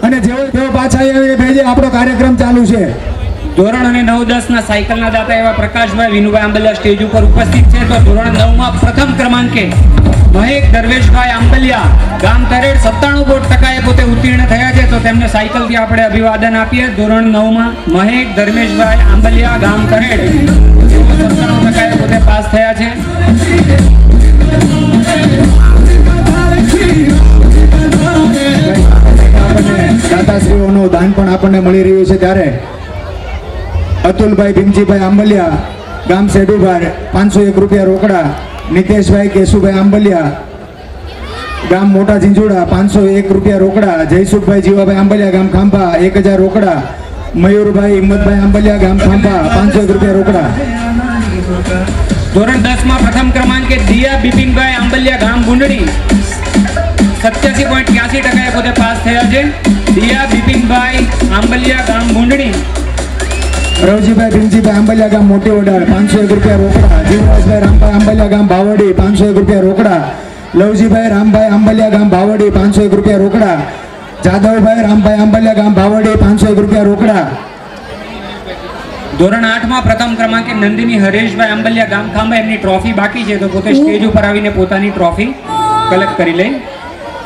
અને જેઓ તેઓ પાછા આવીને ભેજે. આપણો કાર્યક્રમ ચાલુ છે. ધોરણ અને 9-10 ના સાયકલના દાતા એવા પ્રકાશભાઈ વિનુભાઈ આંબલિયા સ્ટેજ ઉપર ઉપસ્થિત છે. તો ધોરણ 9 માં પ્રથમ ક્રમાંકે મહેક દરવેશભાઈ આંબલિયા ગામ તરેડ 97% પોતે ઉત્તીર્ણ થયા છે. તો તેમને સાયકલથી આપણે અભિવાદન આપીએ. ધોરણ 9 માં મહેક ધર્મેશભાઈ આંબલિયા ગામ તરેડ 97% પોતે પાસ થયા છે. દાતાશ્રીઓનું દાન પણ આપણને મળી રહ્યું છે. ત્યારે અતુલભાઈ ભીમજીભાઈ આંબલિયા ગામ સેડુભાર 501 રૂપિયા રોકડા. નિતેશભાઈ કેશુભાઈ આંબલિયા ગામ મોટા ઝીંઝુડા 501 રૂપિયા રોકડા. જયસુખભાઈ જીવાભાઈ આંબલિયા ગામ ખાંભા 1000 રોકડા. મયુરભાઈ હિંમતભાઈ આંબલિયા ગામ ખાંભા 501 રૂપિયા રોકડા. ધોરણ 10 માં પ્રથમ ક્રમાંકે દિયા બિપિનભાઈ આંબલિયા ગામ ગુંડણી 87.83% પોતે પાસ થયા છે. દિયા બિપિનભાઈ આંબલિયા ગામ ગુંડણી. રવજીભાઈ ભીમજીભાઈ આંબલિયા ગામ મોટી વડાળ 501 રૂપિયા રોકડા. જીવરાજભાઈ રામભાઈ આંબલિયા ગામ બાવડી 501 રૂપિયા રોકડા. લવજીભાઈ રામભાઈ આંબલિયા ગામ બાવડી 501 રૂપિયા રોકડા. જાદવભાઈ રામભાઈ આંબલિયા ગામ બાવડી 501 રૂપિયા રોકડા. ધોરણ 8 માં પ્રથમ ક્રમાંકે નંદિની હરેશભાઈ આંબલિયા ગામ ખાંભા એમની ટ્રોફી બાકી છે. તો પોતે સ્ટેજ ઉપર આવીને પોતાની ટ્રોફી કલેક્ટ કરી લે.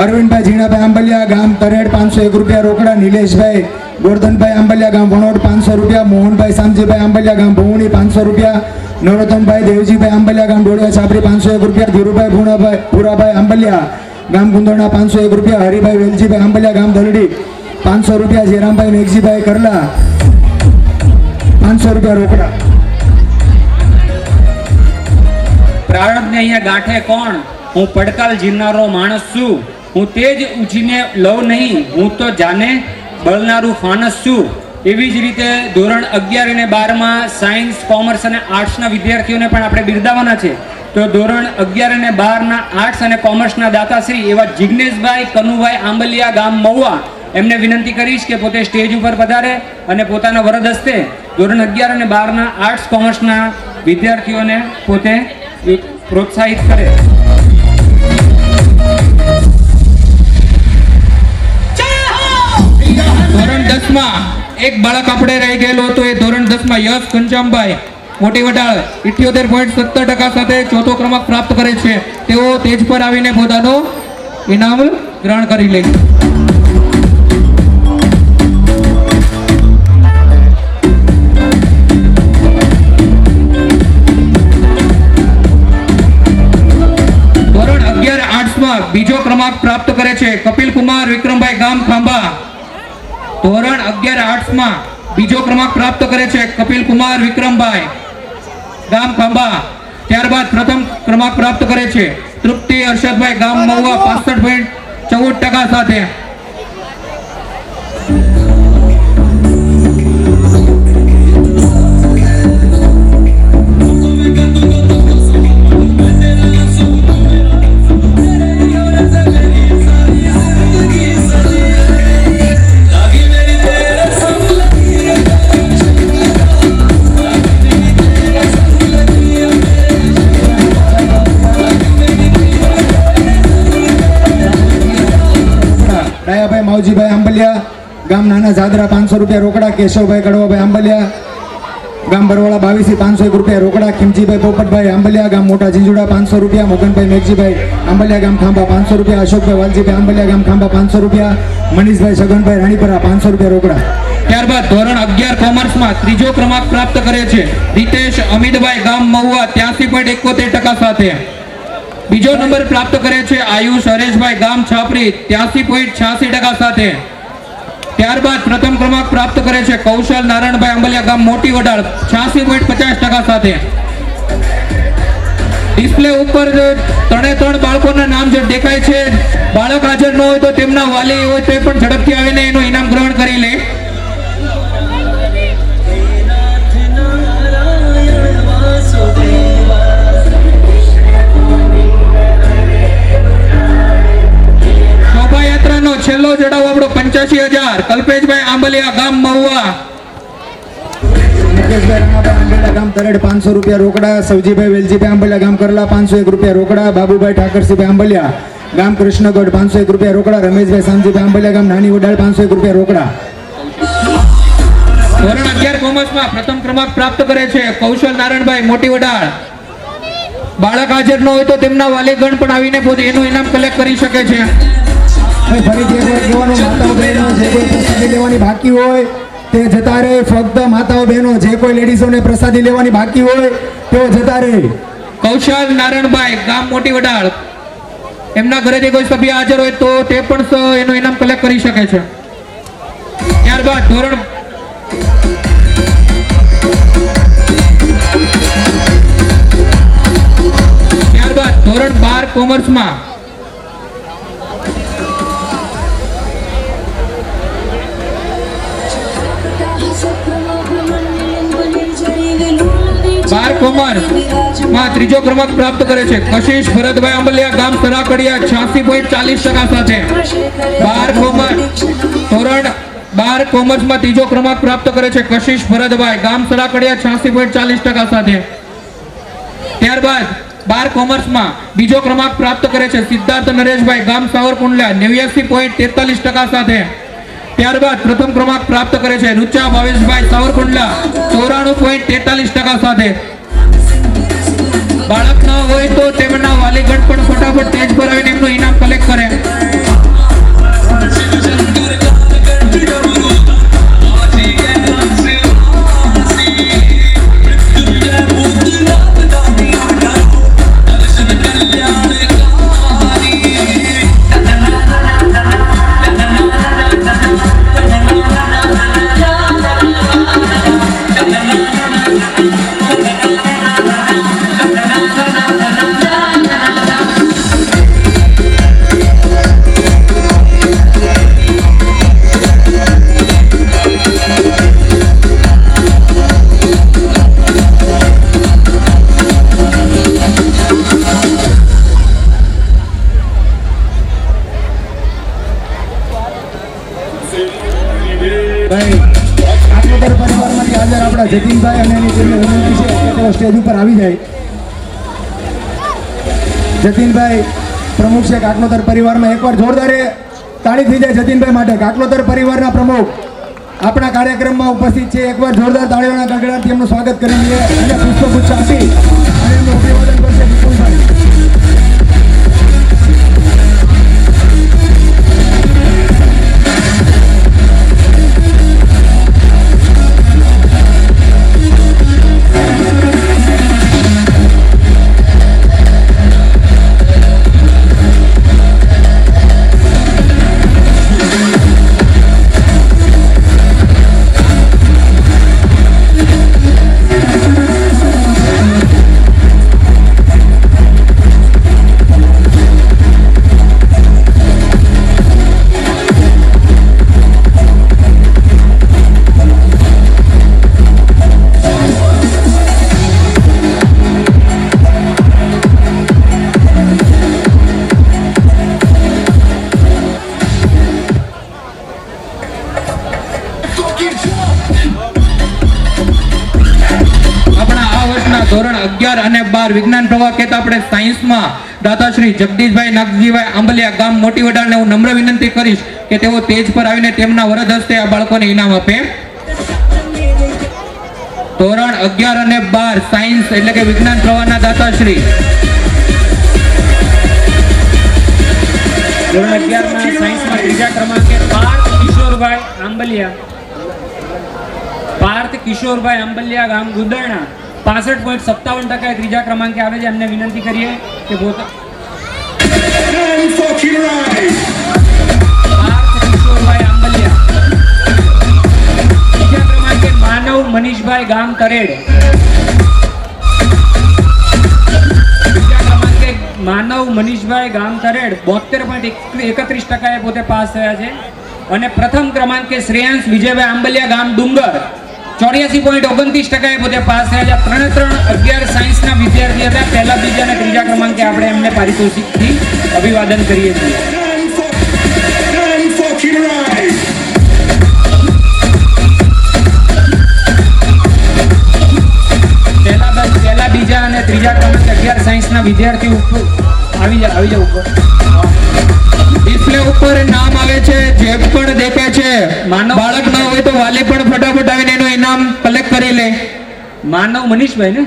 અરવિંદભાઈ ઝીણાભાઈ આંબલિયા ગામ તરેડ 501 રૂપિયા રોકડા. નિલેશભાઈ ગોરધનભાઈ આંબલિયા ગામ વણોડ 500 રૂપિયા. મોહનભાઈ શામજીભાઈ આંબલિયા ગામ ભુવણી 500 રૂપિયા. નરોત્તમભાઈ દેવજીભાઈ આંબલિયા ગામ ડોળિયા છાપરી 501 રૂપિયા. ધીરુભાઈ ભુરાભાઈ આંબલિયા ગામ ગુંદરણા 501 રૂપિયા. હરિભાઈ વેલજીભાઈ આંબલિયા ગામ દલડી 500 રૂપિયા. જયરામભાઈ મેઘજીભાઈ કરલા 500 રૂપિયા રોકડા. પ્રારબ્ધને અહીંયા ગાંઠે કોણ? હું પડકાલ જીરનારો માણસ છું. હું તેજ ઉછીને લવ નહીં, હું તો જાને બળનારું ફાનસ છું. એવી જ રીતે ધોરણ 11 અને 12 માં સાયન્સ, કોમર્સ અને આર્ટ્સના વિદ્યાર્થીઓને પણ આપણે બિરદાવવાના છે. તો ધોરણ 11 અને 12 ના આર્ટ્સ અને કોમર્સના દાતાશ્રી એવા જિગ્નેશભાઈ કનુભાઈ આંબલિયા ગામ મહુવા એમને વિનંતી કરીશ કે પોતે સ્ટેજ ઉપર પધારે અને પોતાના વરદ હસ્તે ધોરણ 11 અને 12 ના આર્ટ્સ કોમર્સના વિદ્યાર્થીઓને પોતે પ્રોત્સાહિત કરે. ધોરણ 10 માં એક બાળક આપણે રહી ગયેલો હતો. એ ધોરણ 10 માં યશ ઘનશ્યામભાઈ મોટી વડાળ 78.70% સાથે ચોથો ક્રમાંક પ્રાપ્ત કરે છે. તેઓ તેજ પર આવીને પોતાનો ઇનામ ગ્રહણ કરી લે. ધોરણ 11 આર્ટ્સ માં બીજો ક્રમાંક પ્રાપ્ત કરે છે કપિલ કુમાર વિક્રમભાઈ ગામ ખાંભા. ધોરણ 11 આર્ટ્સ માં બીજો ક્રમાંક પ્રાપ્ત કરે છે કપિલ કુમાર વિક્રમભાઈ ગામ ખાંભા. ત્યારબાદ પ્રથમ ક્રમાંક પ્રાપ્ત કરે છે તૃપ્તિ હર્ષદભાઈ ગામ મહુવા 65.14% સાથે. ડાયાભાઈ માવજીભાઈ આંબલિયા ગામ નાના જાદરા 500 રૂપિયા રોકડા. કેશવભાઈ કડવાભાઈ આંબલિયા ગામ બરવાળા 22 501 રૂપિયા રોકડા. ખીમજીભાઈ પોપટભાઈ આંબલિયા ગામ મોટા ઝીંઝુડા 500 રૂપિયા. મોગનભાઈ મેઘજીભાઈ આંબલિયા ગામ ખાંભા 500 રૂપિયા. અશોકભાઈ વાલજીભાઈ આંબલિયા ગામ ખાંભા 500 રૂપિયા. મનીષભાઈ છગનભાઈ રાણીપરા 500 રૂપિયા રોકડા. ત્યારબાદ ધોરણ 11 કોમર્સમાં ત્રીજો ક્રમાંક પ્રાપ્ત કરે છે રીતેશ અમિતભાઈ ગામ મહુવા 83.71% સાથે. બીજો નંબર પ્રાપ્ત કરે છે આયુષ હરેશભાઈ ગામ છાપરી 83.86% સાથે. ત્યારબાદ પ્રથમ ક્રમાંક પ્રાપ્ત કરે છે કૌશલ નારાયણભાઈ આંબલિયા ગામ મોટી વડાળ 86.50% સાથે. ડિસ્પ્લે ઉપર ત્રણે ત્રણ બાળકોના નામ જે દેખાય છે, બાળક હાજર ન હોય તો તેમના વાલી હોય તો પણ ઝડપથી આવીને એનું ઇનામ ગ્રહણ કરી લે. શોભાયાત્રાનો છેલ્લો ચડાવ આપણો 85,000 કલ્પેશભાઈ આંબલિયા ગામ મહુવા. મુકેશભાઈ રાણાભાઈ આંબલિયા ગામ તરેડ 500 રૂપિયા રોકડા. સવજીભાઈ વેલજીભાઈ આંબલિયા ગામ કરલા 501 રૂપિયા રોકડા. બાબુભાઈ ઠાકરસિંહભાઈ આંબલિયા ગામ કૃષ્ણગઢ 501 રૂપિયા રોકડા. રમેશભાઈ શામજીભાઈ આંબલિયા ગામ નાની વડાળ 501 રૂપિયા રોકડા. ધોરણ 11 કોમર્સમાં પ્રથમ ક્રમાંક પ્રાપ્ત કરે છે કૌશલ નારાયણભાઈ મોટી વડાળ. બાળક હાજર ન હોય તો તેમના વાલીગણ પણ આવીને પોતે એનું ઇનામ કલેક્ટ કરી શકે છે. ફરીથી એકવાર કહેવાનું, માતાઓ બહેનો જે કોઈ પ્રસાદી લેવાની બાકી હોય તે જતા રહે. ફક્ત માતાઓ બહેનો જે કોઈ લેડીઝોને પ્રસાદી લેવાની બાકી હોય તેઓ જતા રહે. કૌશલ નારાયણભાઈ ગામ મોટી વડાળ, એમના ઘરેથી કોઈ સભ્ય હાજર હોય તો તે પણ એનું ઇનામ કલેક્ટ કરી શકે છે. ત્યારબાદ ધોરણ 12 કોમર્સમાં ત્રીજો ક્રમાંક પ્રાપ્ત કરે છે કશિશ ભરતભાઈ આંબલિયા ગામ સરાકડિયા 86.40% સાથે. 12 કોમર્સમાં ત્રીજો ક્રમાંક પ્રાપ્ત કરે છે કશિશ ભરતભાઈ ગામ સરાકડિયા 86.40% સાથે. ત્યારબાદ 12 કોમર્સમાં બીજો ક્રમાંક પ્રાપ્ત કરે છે સિદ્ધાર્થ નરેશભાઈ ગામ સાવરકુંડલા 89.43% સાથે. ત્યારબાદ પ્રથમ ક્રમાંક પ્રાપ્ત કરે છે રૂચા ભાવેશભાઈ સાવરકુંડલા 94.43% સાથે. બાળક ન હોય તો તેમના વાલીગણ પણ ફટાફટ સ્ટેજ પર આવીને એમનું ઇનામ કલેક્ટ કરે. જતીનભાઈ અને એની ટીમને વિનંતી છે કે તેઓ સ્ટેજ ઉપર આવી જાય. જતીનભાઈ પ્રમુખ છે કાકલોતર પરિવારમાં. એકવાર જોરદાર તાળી થઈ જાય જતીનભાઈ માટે. કાકલોતર પરિવારના પ્રમુખ આપણા કાર્યક્રમમાં ઉપસ્થિત છે. એકવાર જોરદાર તાળીઓના ગડગડાટથી એમનું સ્વાગત કરી લઈએ અને પુષ્પગુચ્છ આપી અને એમનું અભિવાદન કરશે વિપુલભાઈ. ધોરણ 11 અને 12 વિજ્ઞાન પ્રવાહ કહેતા આપણે સાયન્સમાં દાતાશ્રી જગદીશભાઈ નાગજીભાઈ આંબલિયા ગામ મોટી વડાળને હું નમ્ર વિનંતી કરીશ કે તેઓ સ્ટેજ પર આવીને તેમના વરદ હસ્તે આ બાળકોને ઇનામ આપે. ધોરણ 11 અને 12 સાયન્સ એટલે કે વિજ્ઞાન પ્રવાહના દાતાશ્રી. ધોરણ 11 ના સાયન્સમાં ત્રીજા ક્રમાંકે પાર્થ કિશોરભાઈ આંબલિયા. પાર્થ કિશોરભાઈ આંબલિયા, ગામ ગુદરણા, 65.57% ત્રીજા ક્રમાંકે આવે છે. એમને વિનંતી કરીએ કે પાર્થ કિશોરભાઈ આંબલિયા. બીજા ક્રમાંકે માનવ મનીષભાઈ, ગામ તરેડ. બીજા ક્રમાંકે માનવ મનીષભાઈ, ગામ તરેડ, 72.31% પોતે પાસ થયા છે. અને પ્રથમ ક્રમાંકે શ્રેયાંશ વિજયભાઈ આંબલિયા, ગામ ડુંગર, 84.29% પોતે પાસ થયા છે. 3-3-11 સાયન્સના વિદ્યાર્થી હતા. પહેલા, બીજા અને ત્રીજા ક્રમાંકે આપણે એમને પારિતોષિકથી અભિવાદન કરીએ છીએ. પહેલા, બીજા અને ત્રીજા ક્રમાંકે 11 સાયન્સના વિદ્યાર્થીઓ આવી જાવ ઉપર. ડિસ્પ્લે ઉપર નામ આવે છે, જે પણ દેખાય છે. બાળક ના હોય તો વાલી પણ ફટાફટ આવીને એનું ઇનામ કલેક્ટ કરી લે. માનવ મનીષભાઈ ને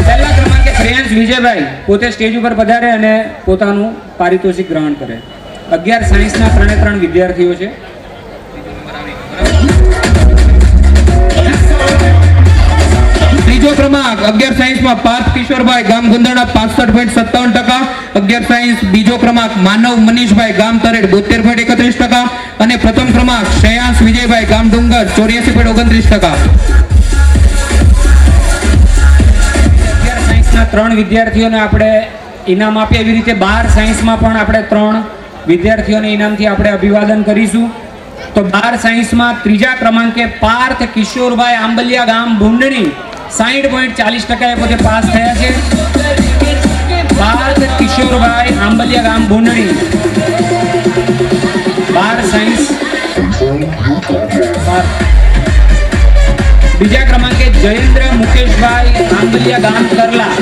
પહેલા ક્રમાંકે શ્રેયાંશ વિજયભાઈ પોતે સ્ટેજ ઉપર પધારે અને પોતાનું પારિતોષિક ગ્રહણ કરે. 11 સાયન્સના 3 વિદ્યાર્થીઓ છે. ત્રીજો ક્રમાંક 11 સાયન્સમાં પાર્થ કિશોરભાઈ, ગામ ગુંદરણા, 65.57%. 11 સાયન્સ. બીજો ક્રમાંક માનવ મનીષભાઈ, ગામ તરેડ, 72.31%. અને પ્રથમ ક્રમાંક શ્રેયાંશ વિજયભાઈ, ગામ ડુંગર, 84.29%. 11 સાયન્સના 3 વિદ્યાર્થીઓને આપણે ઇનામ આપીએ. એવી રીતે 12 સાયન્સમાં પણ આપણે 3 વિદ્યાર્થીઓને ઇનામથી આપણે અભિવાદન કરીશું. તો 12 સાયન્સમાં ત્રીજા ક્રમાંકે પાર્થ કિશોરભાઈ આંબલિયા, ગામ ભૂંડણી, 60.40% પોતે પાસ થયા છે. પાર્થ કિશોરભાઈ આંબલિયા, ગામ ભૂંડણી, 12 સાયન્સ. બીજા ક્રમાંકે જયેન્દ્ર મુકેશભાઈ આંબલિયા, ગામ કરલા,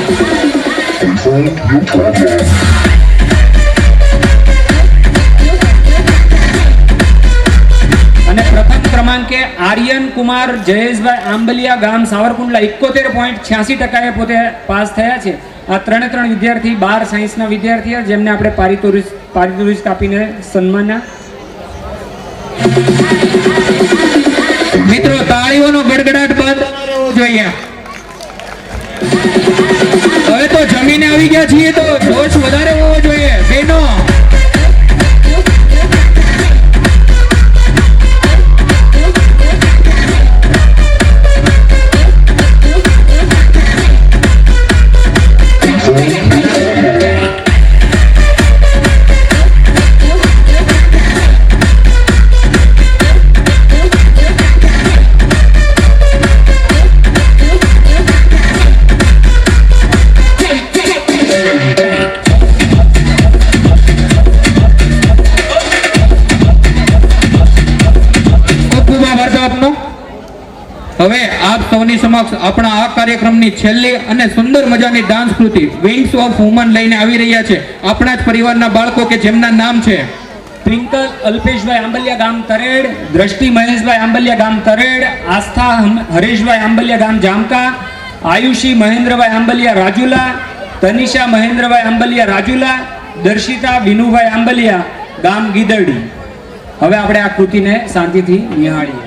અને પ્રથમ ક્રમાંકે આર્યન કુમાર જયેશભાઈ આંબલિયા, ગામ સાવરકુંડલા, 71.86% પોતે પાસ થયા છે. આ 3 વિદ્યાર્થી 12 સાયન્સના વિદ્યાર્થીઓ જેમને આપણે પારિતોષિક આપીને સન્માન્યા. મિત્રો, તાળીઓનો ગડગડાટ બંધ રહેવો જોઈએ. હવે તો જમીને આવી ગયા છીએ તો જોશ વધારે હોવો જોઈએ. બેનો, હવે આપ સૌની સમક્ષ આપણા આ કાર્યક્રમની છેલ્લી અને સુંદર મજાની dance Kriti wings of woman લઈને આવી રહ્યા છે આપણા જ પરિવારના બાળકો કે જેમના નામ છે ટ્વિંકલ અલ્પેશભાઈ આંબલિયા, ગામ તરેડ, દ્રષ્ટિ મહેશભાઈ આંબલિયા, ગામ તરેડ, આસ્થા હરેશભાઈ આંબલિયા, ગામ જામકા, આયુષી મહેન્દ્રભાઈ આંબલિયા, રાજુલા, તનિષા મહેન્દ્રભાઈ આંબલિયા, રાજુલા, દર્શિતા વિનુભાઈ આંબલિયા, ગામ ગીદરડી. હવે આપણે આ કૃતિને શાંતિથી નિહાળીએ.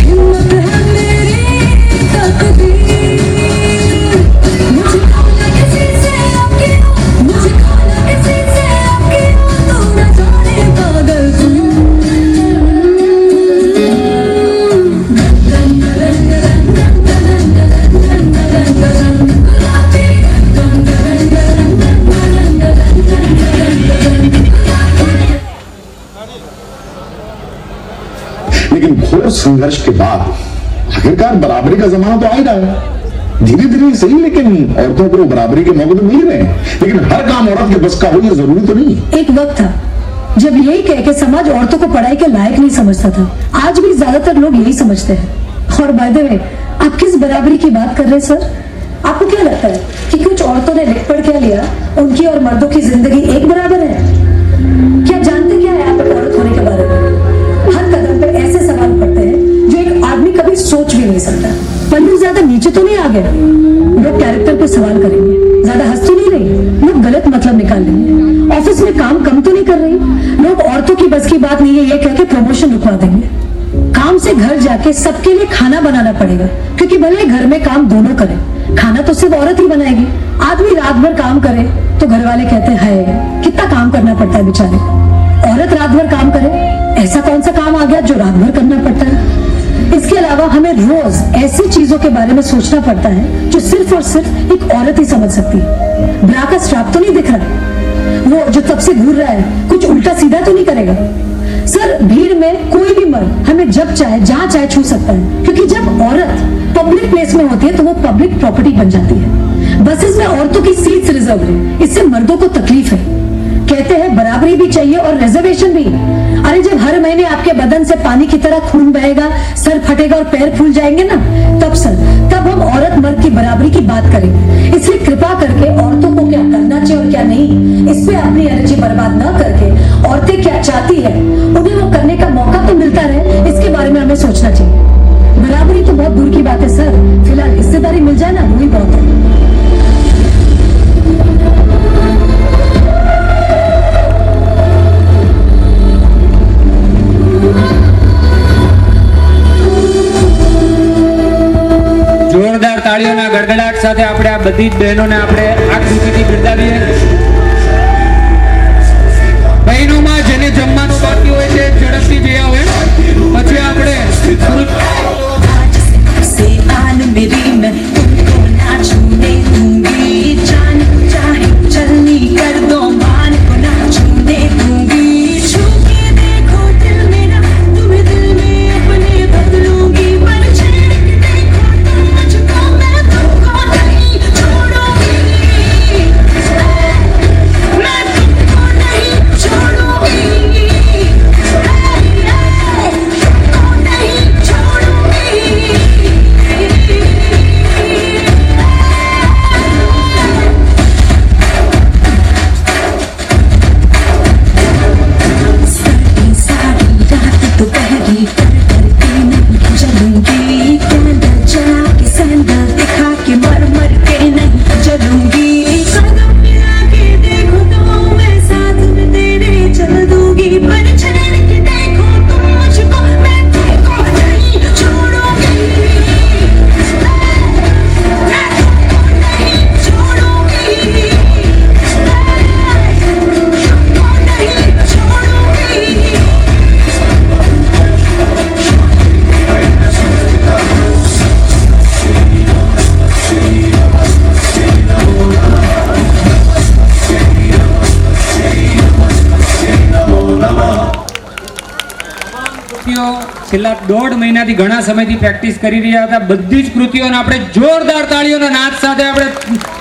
हिम्मत संघर्ष के बाद आखिरकार बराबरी का जमाना तो आ ही रहा है, धीरे धीरे सही, लेकिन औरतों को बराबरी के मौके तो मिल रहे हैं, लेकिन हर काम औरत के बस का हो ये जरूरी तो नहीं है। एक वक्त था जब यही कह के समाज औरतों को पढ़ाई के लायक नहीं समझता था। आज भी ज्यादातर लोग यही समझते हैं। और बाय द वे, आप किस बराबरी की बात कर रहे हैं सर? आपको क्या लगता है कि कुछ औरतों ने लिख पढ़ क्या लिया, उनकी और मर्दों की जिंदगी एक बराबर है? क्या जानते क्या है आप औरत होने के बारे में? हर कदम पे ऐसे सवाल पड़ते हैं जो एक आदमी कभी सोच भी नहीं सकता। पल्लू ज्यादा नीचे तो नहीं आ गए, लोग कैरेक्टर पे सवाल करेंगे। ज्यादा हंस तो नहीं रही, लोग गलत मतलब निकाल लेंगे। ऑफिस में काम कम तो नहीं कर रही, लोग औरतों की बस की बात नहीं है ये कह के प्रमोशन रुकवा देंगे। काम से घर जाके सबके लिए खाना बनाना पड़ेगा, क्योंकि भले घर में काम दोनों करें, खाना तो सिर्फ औरत ही बनाएगी। आदमी रात भर काम करे तो घर वाले कहते हैं कितना काम करना पड़ता है बेचारे। औरत रात भर काम करे, ऐसा कौन सा काम आ गया जो रात भर करना पड़ता है? इसके अलावा हमें रोज ऐसी चीजों के बारे में सोचना पड़ता है जो सिर्फ और सिर्फ एक औरत ही समझ सकती है। ब्रा का स्ट्रैप तो नहीं दिख रहा, वो जो तब से घूर रहा है कुछ उल्टा सीधा तो नहीं करेगा? सर, भीड़ में कोई भी मर्द हमें जब चाहे जहां चाहे छू सकता है, क्योंकि जब औरत पब्लिक प्लेस में होती है तो वो पब्लिक प्रॉपर्टी बन जाती है। बसेस में औरतों की सीट्स रिजर्व है, इससे मर्दों को तकलीफ है। कहते हैं बराबरी भी चाहिए और रिजर्वेशन भी। अरे जब हर महीने आपके बदन से पानी की तरह खून बहेगा, सर फटेगा और पैर फूल जाएंगे ना, तब हम औरत मर्द की बराबरी की बात करेंगे। इसलिए कृपा करके औरतों को क्या करना चाहिए और क्या नहीं, इस पे अपनी एनर्जी बर्बाद न करके औरतें क्या चाहती है उन्हें वो करने का मौका तो मिलता रहे, इसके बारे में हमें सोचना चाहिए। बराबरी तो बहुत दूर की बात है सर, फिलहाल हिस्सेदारी मिल जाए ना वही बहुत है। જોરદાર તાળીઓના ગડગડાટ સાથે આપણે આ બધી જ બહેનોને આપણે આ કૃતિથી બિરદાવીએ. બહેનોમાં જેને જમવાનું બાકી હોય તે ઝડપથી જઈ આવે, પછી આપણે से आन मेरी मैं तुमको ना छूने दूंगी, जान चाहे चलनी कर दो मान को ना छूने दूंगी, छू के देखो दिल मेरा तुम्हें दिल में अपने बदलूंगी, पर छेड़ के देखो तुम मुझको मैं तुमको नहीं छोड़ूंगी, मैं तुमको नहीं छोड़ूंगी, तुमको नहीं छोड़ूंगी। सारी रात दोपहरी करके नहीं जलूंगी, कैंडल जला के सैंडल दिखा के मर मर के नहीं जलूंगी, कदम मिला के देखो तो मैं साथ में तेरे चल दूंगी, पर छेड़ के देखो तुम मुझको मैं तुमको नहीं छोड़ूंगी, मैं तुमको नहीं छोड़ूंगी, तुमको नहीं छोड़ूंगी। કૃતિઓ છેલ્લા 1.5 મહિનાથી ઘણા સમયથી પ્રેક્ટિસ કરી રહ્યા હતા. બધી જ કૃતિઓને આપણે જોરદાર તાળીઓના નાદ સાથે આપણે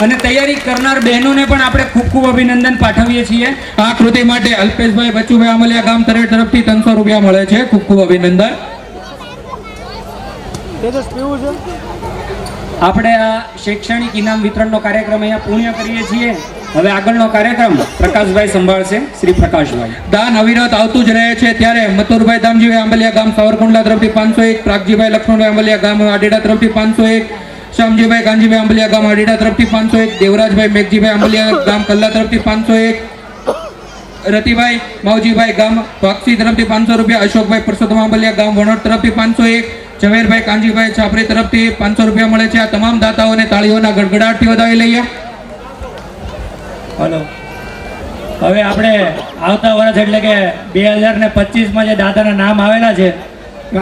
અને તૈયારી કરનાર બહેનોને પણ આપણે ખૂબ ખૂબ અભિનંદન પાઠવીએ છીએ. આ કૃતિ માટે અલ્પેશભાઈ બચુભાઈ આંબલિયા ગામ તરેડ તરફથી 300 રૂપિયા મળે છે. ખૂબ ખૂબ અભિનંદન. આપણે આ શૈક્ષણિક ઇનામ વિતરણનો કાર્યક્રમ અહીંયા પૂર્ણ કરીએ છીએ. હવે આગળનો કાર્યક્રમ પ્રકાશભાઈ સંભાળશે. શ્રી પ્રકાશભાઈ. દાન અવિરત આવતું જ રહે છે, ત્યારે મથુરભાઈ દામજીભાઈ આંબલિયા ગામ સાવરકુંડલા તરફથી 501, પ્રાગજીભાઈ લક્ષ્મણભાઈ આંબલિયા ગામ આડેડા તરફથી 501, શ્યામજીભાઈ કાંજીભાઈ આંબલિયા ગામ આડેડા તરફથી 501, દેવરાજભાઈ મેઘજીભાઈ આંબલિયા ગામ કલ્લા તરફથી 501, રતિભાઈ માવજીભાઈ ગામ વાક્ષી તરફથી 500 રૂપિયા, અશોકભાઈ પરસોત્તમ આંબલિયા ગામ વણોટ તરફથી 501, ઝવેરભાઈ કાંજીભાઈ છાપરી તરફથી 500 રૂપિયા મળે છે. આ તમામ દાતાઓને તાળીઓના ગડગડાટથી વધાવી લઈએ. હલો, હવે આપણે આવતા વર્ષ એટલે કે 2025માં જે દાતાના નામ આવેલા છે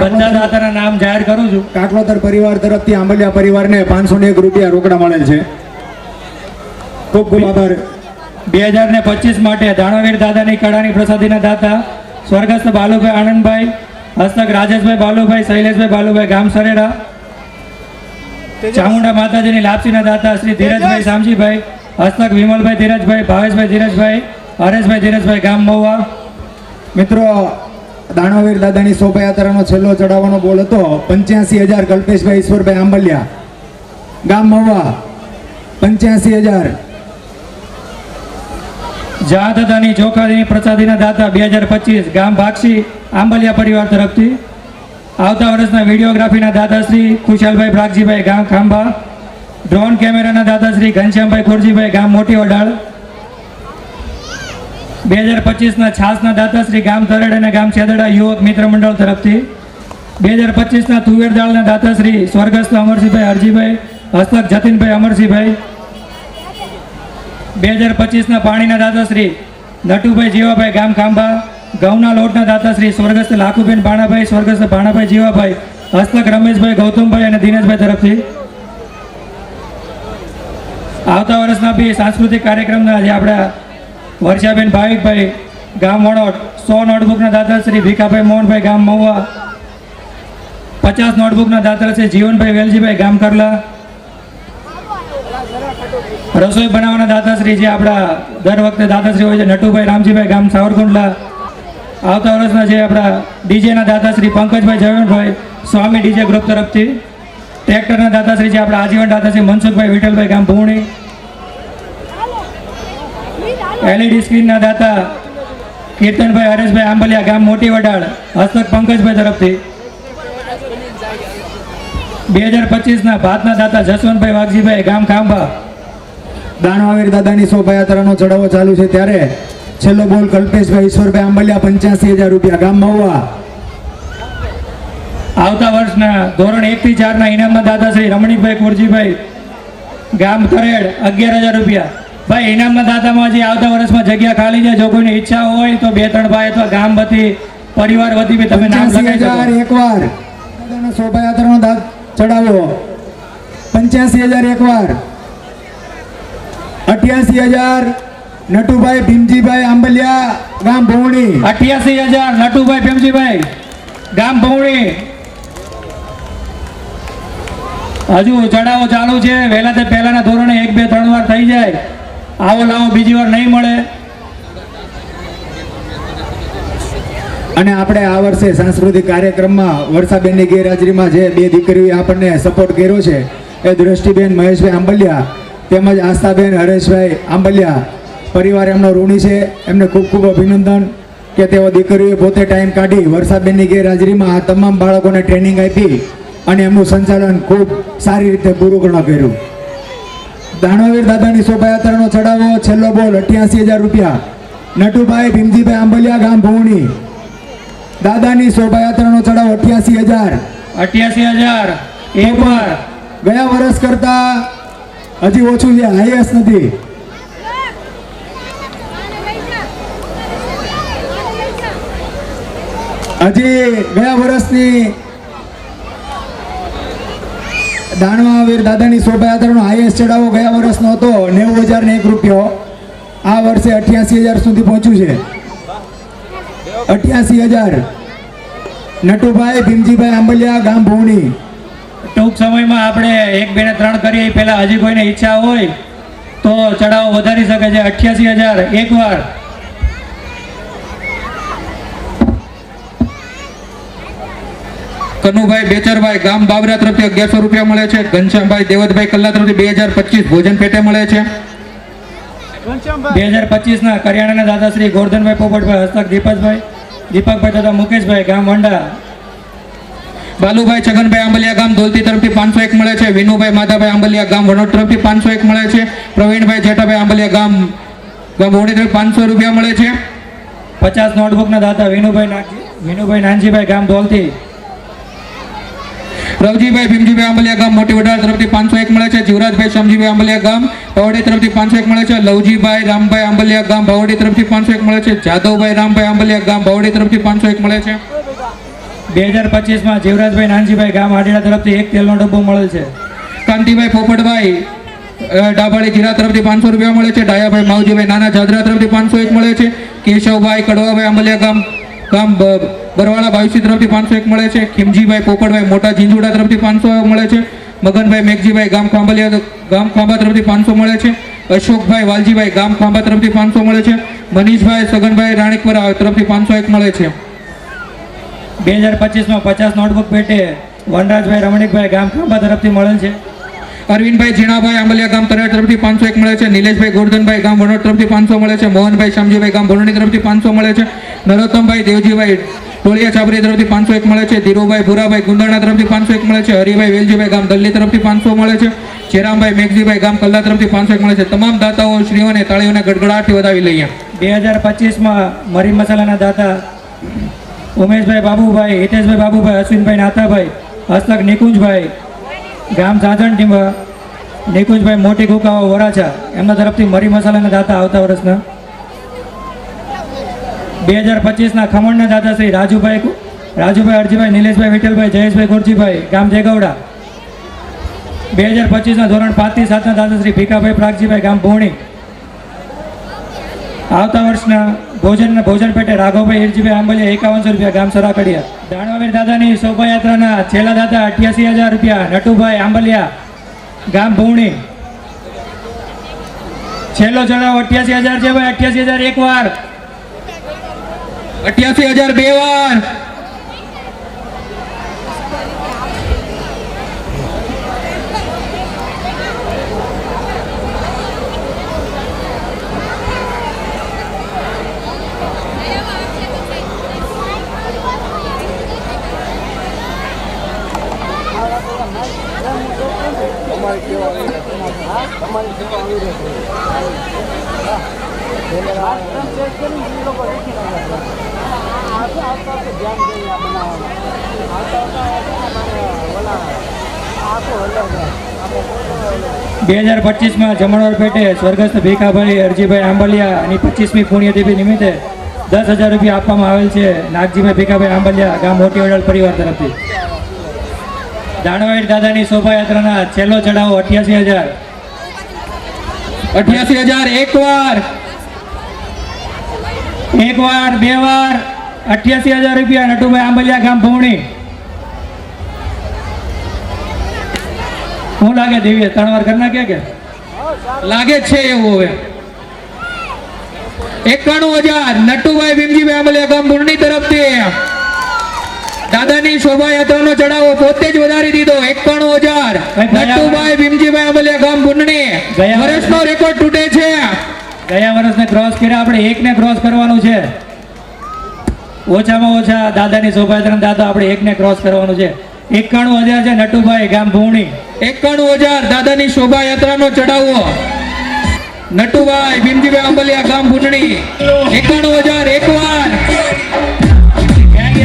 બધા દાતાના નામ જાહેર કરું છું. કાકલોતર પરિવાર તરફથી આંબલિયા પરિવારને 501 રૂપિયા રોકડા મળેલ છે. ખૂબ ખૂબ આભાર. 2025 માટે દાણોવીર દાદાની કળાની પ્રસાદીના દાતા સ્વર્ગસ્થ બાલુભાઈ આનંદભાઈ હસ્તક રાજેશભાઈ બાલુભાઈ, શૈલેષભાઈ બાલુભાઈ, ગામ સરેડા. ચામુંડા માતાજીની લાપસીના દાતા શ્રી ધીરજભાઈ શામજીભાઈ, હસ્તક વિમલભાઈ ધીરજભાઈ, ભાવેશભાઈ ધીરજભાઈ, હરેશભાઈ ધીરજભાઈ, ગામ મહુવા. મિત્રો, દાનવીર દાદાની શોભાયાત્રાનો છેલ્લો ચડાવવાનો બોલ હતો 85,000 કલ્પેશભાઈ ઈશ્વરભાઈ આંબલિયા, ગામ મહુવા. 85,000. જાતદાની ચોખાની પ્રસાદીના દાતા 2025, ગામ ભાક્ષી, આંબલિયા પરિવાર તરફથી. આવતા વર્ષના વિડીયોગ્રાફીના દાતા શ્રી ખુશાલભાઈ પ્રાગજીભાઈ, ગામ ખાંભા. ડ્રોન કેમેરાના દાતા શ્રી ઘનશ્યામભાઈ ખોરજીભાઈ, ગામ મોટી વડાળ. 2025ના છાસના દાતા શ્રી ગામ તરેડ અને ગામ છેદડા યુવક મિત્ર મંડળ તરફથી. 2025ના તુવેર દાળના દાતા શ્રી સ્વર્ગસ્થ અમરસિંહભાઈ હરજીભાઈ, હસ્તક જતીનભાઈ અમરસિંહભાઈ. 2025ના પાણીના દાતા શ્રી નટુભાઈ જીવાભાઈ, ગામ ખાંભા. ઘઉંના લોટના દાતા શ્રી સ્વર્ગસ્થ લાખુબેન ભાણાભાઈ, સ્વર્ગસ્થ ભાણાભાઈ જીવાભાઈ, હસ્તક રમેશભાઈ, ગૌતમભાઈ અને દિનેશભાઈ તરફથી. આવતા વર્ષના બી સાંસ્કૃતિક કાર્યક્રમના જે આપણા વર્ષાબેન ભાવિકભાઈ, ગામ વણોટ. 100 નોટબુકના દાતા શ્રી ભીખાભાઈ મોહનભાઈ, ગામ મહુવા. 50 નોટબુકના દાતા શ્રી જીવનભાઈ વેલજીભાઈ, ગામ કરલા. રસોઈ બનાવવાના દાતાશ્રી જે આપણા દર વખતે દાતાશ્રી હોય છે નટુભાઈ રામજીભાઈ, ગામ સાવરકુંડલા. આવતા વર્ષના જે આપણા ડીજેના દાતાશ્રી પંકજભાઈ જયવંતભાઈ, સ્વામી ડીજે ગ્રુપ તરફથી. ટ્રેક્ટરના દાતાશ્રી જે આપણા આજીવન દાતાશ્રી મનસુખભાઈ વિઠ્ઠલભાઈ, ગામ ભૂણી. એલઈડી સ્ક્રીનના દાતા કીર્તનભાઈ હરેશભાઈ આંબલિયા, ગામ મોટી વડાળ, હસ્તક પંકજભાઈ તરફથી. 2025ના ભાતના દાતા જસવંતભાઈ વાઘજીભાઈ, ગામ ખાંભા. દાનવીર દાદાની શોભાયાત્રાનો ચડાવો ચાલુ છે ત્યારે છેલ્લો બોલ કલ્પેશભાઈ ઈશ્વરભાઈ આંબલિયા, 85,000 રૂપિયા, ગામ મહુવા. આવતા વર્ષના ધોરણ 1 થી 4 ના ઇનામના દાતા શ્રી રમણીકભાઈ કુરજીભાઈ, ગામ તરેડ, 11,000 રૂપિયા. ભાઈ, ઇનામના દાતામાં જે આવતા વર્ષમાં જગ્યા ખાલી છે, જો કોઈની ઈચ્છા હોય તો 2-3 ભાઈ અથવા ગામ વતી, પરિવાર વતી બી તમે નામ લખાઈ શકો. 85,000 એકવાર. દાદાના શોભાયાત્રાનો ચડાવો 85,000 એકવાર. 88,000 નટુભાઈ ભીમજીભાઈ આંબલિયા, ગામ ભોવણી. 88,000 નટુભાઈ ભીમજીભાઈ, ગામ ભોવણી. હજુ ચડાવો ચાલુ છે. વહેલા તે પહેલાના ધોરણે 1, 2, 3 વાર થઈ જાય. આવો લાવો બીજી વાર નહીં મળે. અને આપણે આ વર્ષે સાંસ્કૃતિક કાર્યક્રમમાં વર્ષાબેનની ગેરહાજરીમાં જે 2 દીકરીઓએ આપણને સપોર્ટ કર્યો છે એ દ્રષ્ટિબેન મહેશભાઈ આંબલિયા તેમજ આસ્થાબેન હરેશભાઈ આંબલિયા પરિવાર એમનો ઋણી છે. એમને ખૂબ ખૂબ અભિનંદન કે તેઓ દીકરીઓએ પોતે ટાઈમ કાઢી વર્ષાબેનની ગેરહાજરીમાં આ તમામ બાળકોને ટ્રેનિંગ આપી અને એમનું સંચાલન ખૂબ સારી રીતે પૂરું કર્યું. દાનવીર દાદાની શોભાયાત્રાનો ચડાવો છેલ્લો બોલ 88,000 રૂપિયા. નટુભાઈ ભીમજીભાઈ આંબલિયા, ગામ ભોવણી. દાદાની શોભાયાત્રાનો ચડાવો 88,000. 88,000 એકવાર. ગયા વર્ષ કરતા હજી ઓછું છે, હાઈએસ્ટ નથી. હજી ગયા વર્ષની દાનવીર દાદાની શોભાયાત્રાનો હાઈએસ્ટ ચડાવો ગયા વર્ષનો હતો 90,001 રૂપિયો. આ વર્ષે 88,000 સુધી પહોંચ્યું છે. 88,000. નટુભાઈ ભીમજીભાઈ આંબલિયા, ગામ ભોવણી. ટૂંક સમયમાં આપણે 1, 2 ને 3 કરીએ પહેલા હજી કોઈને ઈચ્છા હોય તો ચડાવો વધારી શકે છે. 88,000 એકવાર. કનુભાઈ બેચરભાઈ, ગામ બાબરા તરફથી 1100 રૂપિયા મળે છે. ઘનશ્યામભાઈ દેવતભાઈ કલ્લા તરફથી 2025 ભોજન પેટે મળે છે. 2025ના કરિયાણાના દાદા શ્રી ગોરધનભાઈ પોપટભાઈ, હસ્તક દીપકભાઈ તથા મુકેશભાઈ, ગામ વંડા. બાલુભાઈ છગનભાઈ આંબલિયા, ગામ ધોલતી તરફથી 501 મળે છે. વિનુભાઈ માધાભાઈ આંબલિયા, ગામ વણોટ તરફથી 501 મળે છે. પ્રવીણભાઈ જેઠાભાઈ આંબલિયા, ગામ બોડી તરફથી 500 રૂપિયા મળે છે. 50 નોટબુકના દાતા વિનુભાઈ નાનજીભાઈ, ગામ ધોલતી. રવજીભાઈ ભીમજીભાઈ આંબલિયા, ગામ મોટી વડાળ તરફથી 501 મળે છે. જીવરાજભાઈ શામજીભાઈ આંબલિયા, ગામ ભાવડી તરફથી 501 મળે છે. લવજીભાઈ રામભાઈ આંબલિયા, ગામ ભાવડી તરફથી 501 મળે છે. જાદવભાઈ રામભાઈ આંબલિયા, ગામ ભાવડી તરફથી 501 મળે છે. 2025માં જીવરાજભાઈ નાનજીભાઈ, ગામ આડીડા તરફથી 1 તેલનો ડબ્બો મળે છે. કાંતિભાઈ પોપટભાઈ ડાભાડી જીરા તરફથી 500 રૂપિયા મળે છે. ડાયાભાઈ માવજીભાઈ નાના જાદરા તરફથી 501 મળે છે. કેશવભાઈ કડવાભાઈ આંબલિયા, ગામ ગામ બરવાળા બાવીસી તરફથી 501 મળે છે. ખીમજીભાઈ પોપટભાઈ મોટા ઝીંઝુડા તરફથી 500 મળે છે. મગનભાઈ મેઘજીભાઈ ગામ ખાંભા તરફથી 500 મળે છે. અશોકભાઈ વાલજીભાઈ ગામ ખાંભા તરફથી 500 મળે છે. મનીષભાઈ સગનભાઈ રાણીકપરા તરફથી 501 મળે છે. 2025માં 50 નોટબુક પેટે વનરાજભાઈ રમણીકભાઈ ગામ ખાંભા તરફથી મળેલ છે. અરવિંદભાઈ જીણાભાઈ આંબલિયા ગામ તરેડ તરફથી 501 મળે છે. નિલેશભાઈ ગોરધનભાઈ ગામ વણોદ તરફથી 500 મળે છે. મોહનભાઈ શામજીભાઈ ગામ ભરણી તરફથી 500 મળે છે. નરોત્તમભાઈ દેવજીભાઈ ટોળિયા છાબરી તરફથી 501 મળે છે. ધીરુભાઈ ભુરાભાઈ ગુંદરણા તરફથી 501 મળે છે. હરિભાઈ વેલજીભાઈ ગામ દલ્લી તરફથી 500 મળે છે. ચેરામભાઈ મેઘજીભાઈ ગામ કલ્લા તરફથી 501 મળે છે. તમામ દાતાઓ શ્રીઓને તાળીઓને ગડગડાટથી વધાવી લઈએ. 2025માં મરી મસાલાના દાતા ઉમેશભાઈ બાબુભાઈ, હિતેશભાઈ બાબુભાઈ, અશ્વિનભાઈ નાથાભાઈ, હસ્તક નિકુંજભાઈ ગામ સાજણ ટીંબા, નિકુંજભાઈ મોટી કુકાવા વરાછા એમના તરફથી મરી મસાલાના દાતા આવતા વર્ષના. 2025ના ખમણના દાતા શ્રી રાજુભાઈ અરજીભાઈ, નિલેશભાઈ વિઠ્ઠલભાઈ, જયેશભાઈ ગોરજીભાઈ ગામ જેગવડા. 2025ના ધોરણ 5 થી 7ના દાતા શ્રી ભીખાભાઈ પ્રાગજીભાઈ ગામ ભોણી. આવતા વર્ષના ભોજન પેટે રાઘવભાઈ હિરજીભાઈ આંબલિયા 5100 રૂપિયા ગામ સરાકડિયા. દાણવાવીર દાદાની શોભાયાત્રાના છેલ્લા દાતા 88,000 રૂપિયા નટુભાઈ આંબલિયા ગામ ભૂણી. છેલ્લો ચડાવ 88,000 છે ભાઈ. 88,000 એક વાર, 88,000 બે વાર. બે 2025માં જમણવાર પેટે સ્વર્ગસ્થ ભીખાભાઈ અરજીભાઈ આંબલિયા અને 25મી પુણ્યતિથિ નિમિત્તે 10,000 રૂપિયા આપવામાં આવેલ છે નાગજીભાઈ ભીખાભાઈ આંબલિયા ગામ મોટી વડાળ પરિવાર તરફથી. દાણવાવીર દાદાની શોભાયાત્રાના છેલ્લો ચડાવો 88,000. 88,000 એક વાર, બે વાર, 88,000 રૂપિયા નટુભાઈ આંબલિયા ગામ ભૂણી. શું લાગે દેવીએ 3 વાર કરી નાખ્યા કે લાગે જ છે એવું. હવે 91,000 નટુભાઈ ભીમજીભાઈ આંબલિયા ગામ બુરણી તરફથી દાદાની શોભાયાત્રાનો ચડાવો પોતે જ વધારી દીધો. 91,000 નટુભાઈ ભીમજીભાઈ આંબલિયા ગામ બુરણી. વર્ષનો રેકોર્ડ તૂટે છે. ગયા વર્ષને ક્રોસ કર્યા, આપણે એકને ક્રોસ કરવાનું છે. ઓછામાં ઓછા દાદાની શોભાયાત્રા દાદા આપણે એકને ક્રોસ કરવાનું છે. 91,000 છે નટુભાઈ ગામ ભૂણી. 91,000 દાદાની શોભાયાત્રાનો ચડાવો નટુભાઈ ભીમજીભાઈ આંબલિયા ગામ બુરણી. 91,000 એક વાર.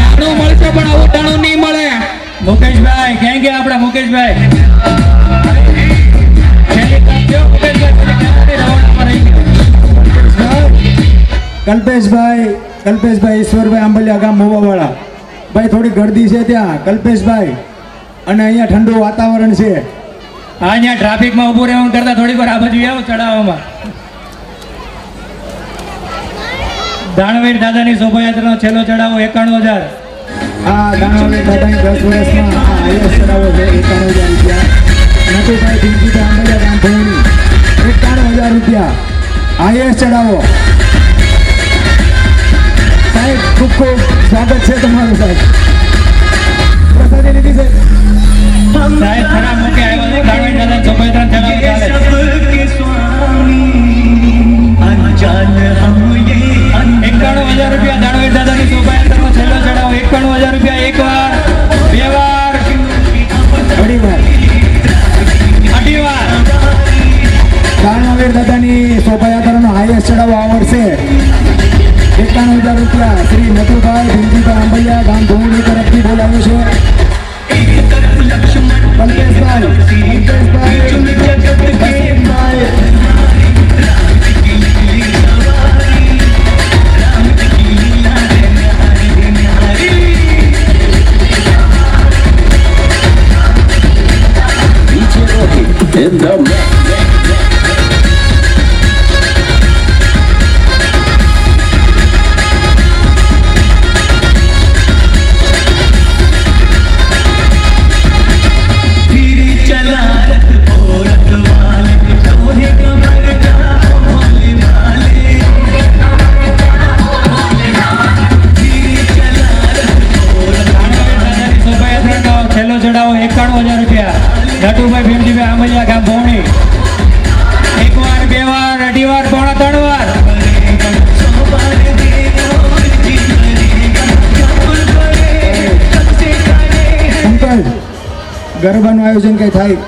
આનું મળશે પણ આવું ટાણું નહીં મળે. મુકેશભાઈ ક્યાં ગયા આપણા મુકેશભાઈ? કલ્પેશભાઈ ઈશ્વરભાઈ આંબલિયા ગામ મોવાવાળા. ભાઈ થોડી ગરદી છે ત્યાં કલ્પેશભાઈ, અને અહીંયા ઠંડુ વાતાવરણ છે. હા, અહીંયા ટ્રાફિકમાં ઊભું રહેવાનું કરતા થોડીક વાર આ બાજુ આવો ચડાવવામાં. દાણવીર દાદાની શોભાયાત્રાનો છેલ્લો ચડાવો 91,000. હા, દાણવીર દાદાની 10 વર્ષમાં હાઈએસ્ટ ચડાવો છે 91,000 રૂપિયા. નટુભાઈ ભીમજીભાઈ આંબલિયા ગામ ભૂણી 91,000 રૂપિયા હાઈએસ્ટ ચડાવો. સાહેબ ખૂબ ખૂબ સ્વાગત છે તમારું સાહેબ. પ્રસાદી લીધી છે સાહેબ. ખરાબ મૂકે આવ્યા છે દાણવીર દાદા શોભાયાત્રા ચડાવો ચાલે. 91,000 રૂપિયા દાણવીર દાદાની શોભાયાત્રાનો છેલ્લો ચડાવો. 91,000 રૂપિયા એક વાર, બે વાર, અઢી વાર. દાણવીર દાદાની શોભાયાત્રાનો હાઈએસ્ટ ચડાવો આ વર્ષે 91,000 રૂપિયા શ્રી નટુભાઈ ભીમજીભાઈ આંબલિયા ગામ ભૂણી તરફથી બોલાવ્યો છે. In the ગરબાનું આયોજન કંઈ થાય.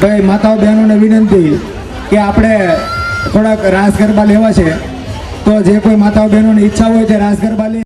ભાઈ માતાઓ બહેનોને વિનંતી કે આપણે થોડાક રાસ ગરબા લેવા છે, તો જે કોઈ માતાઓ બહેનોની ઈચ્છા હોય તે રાસ ગરબા લે.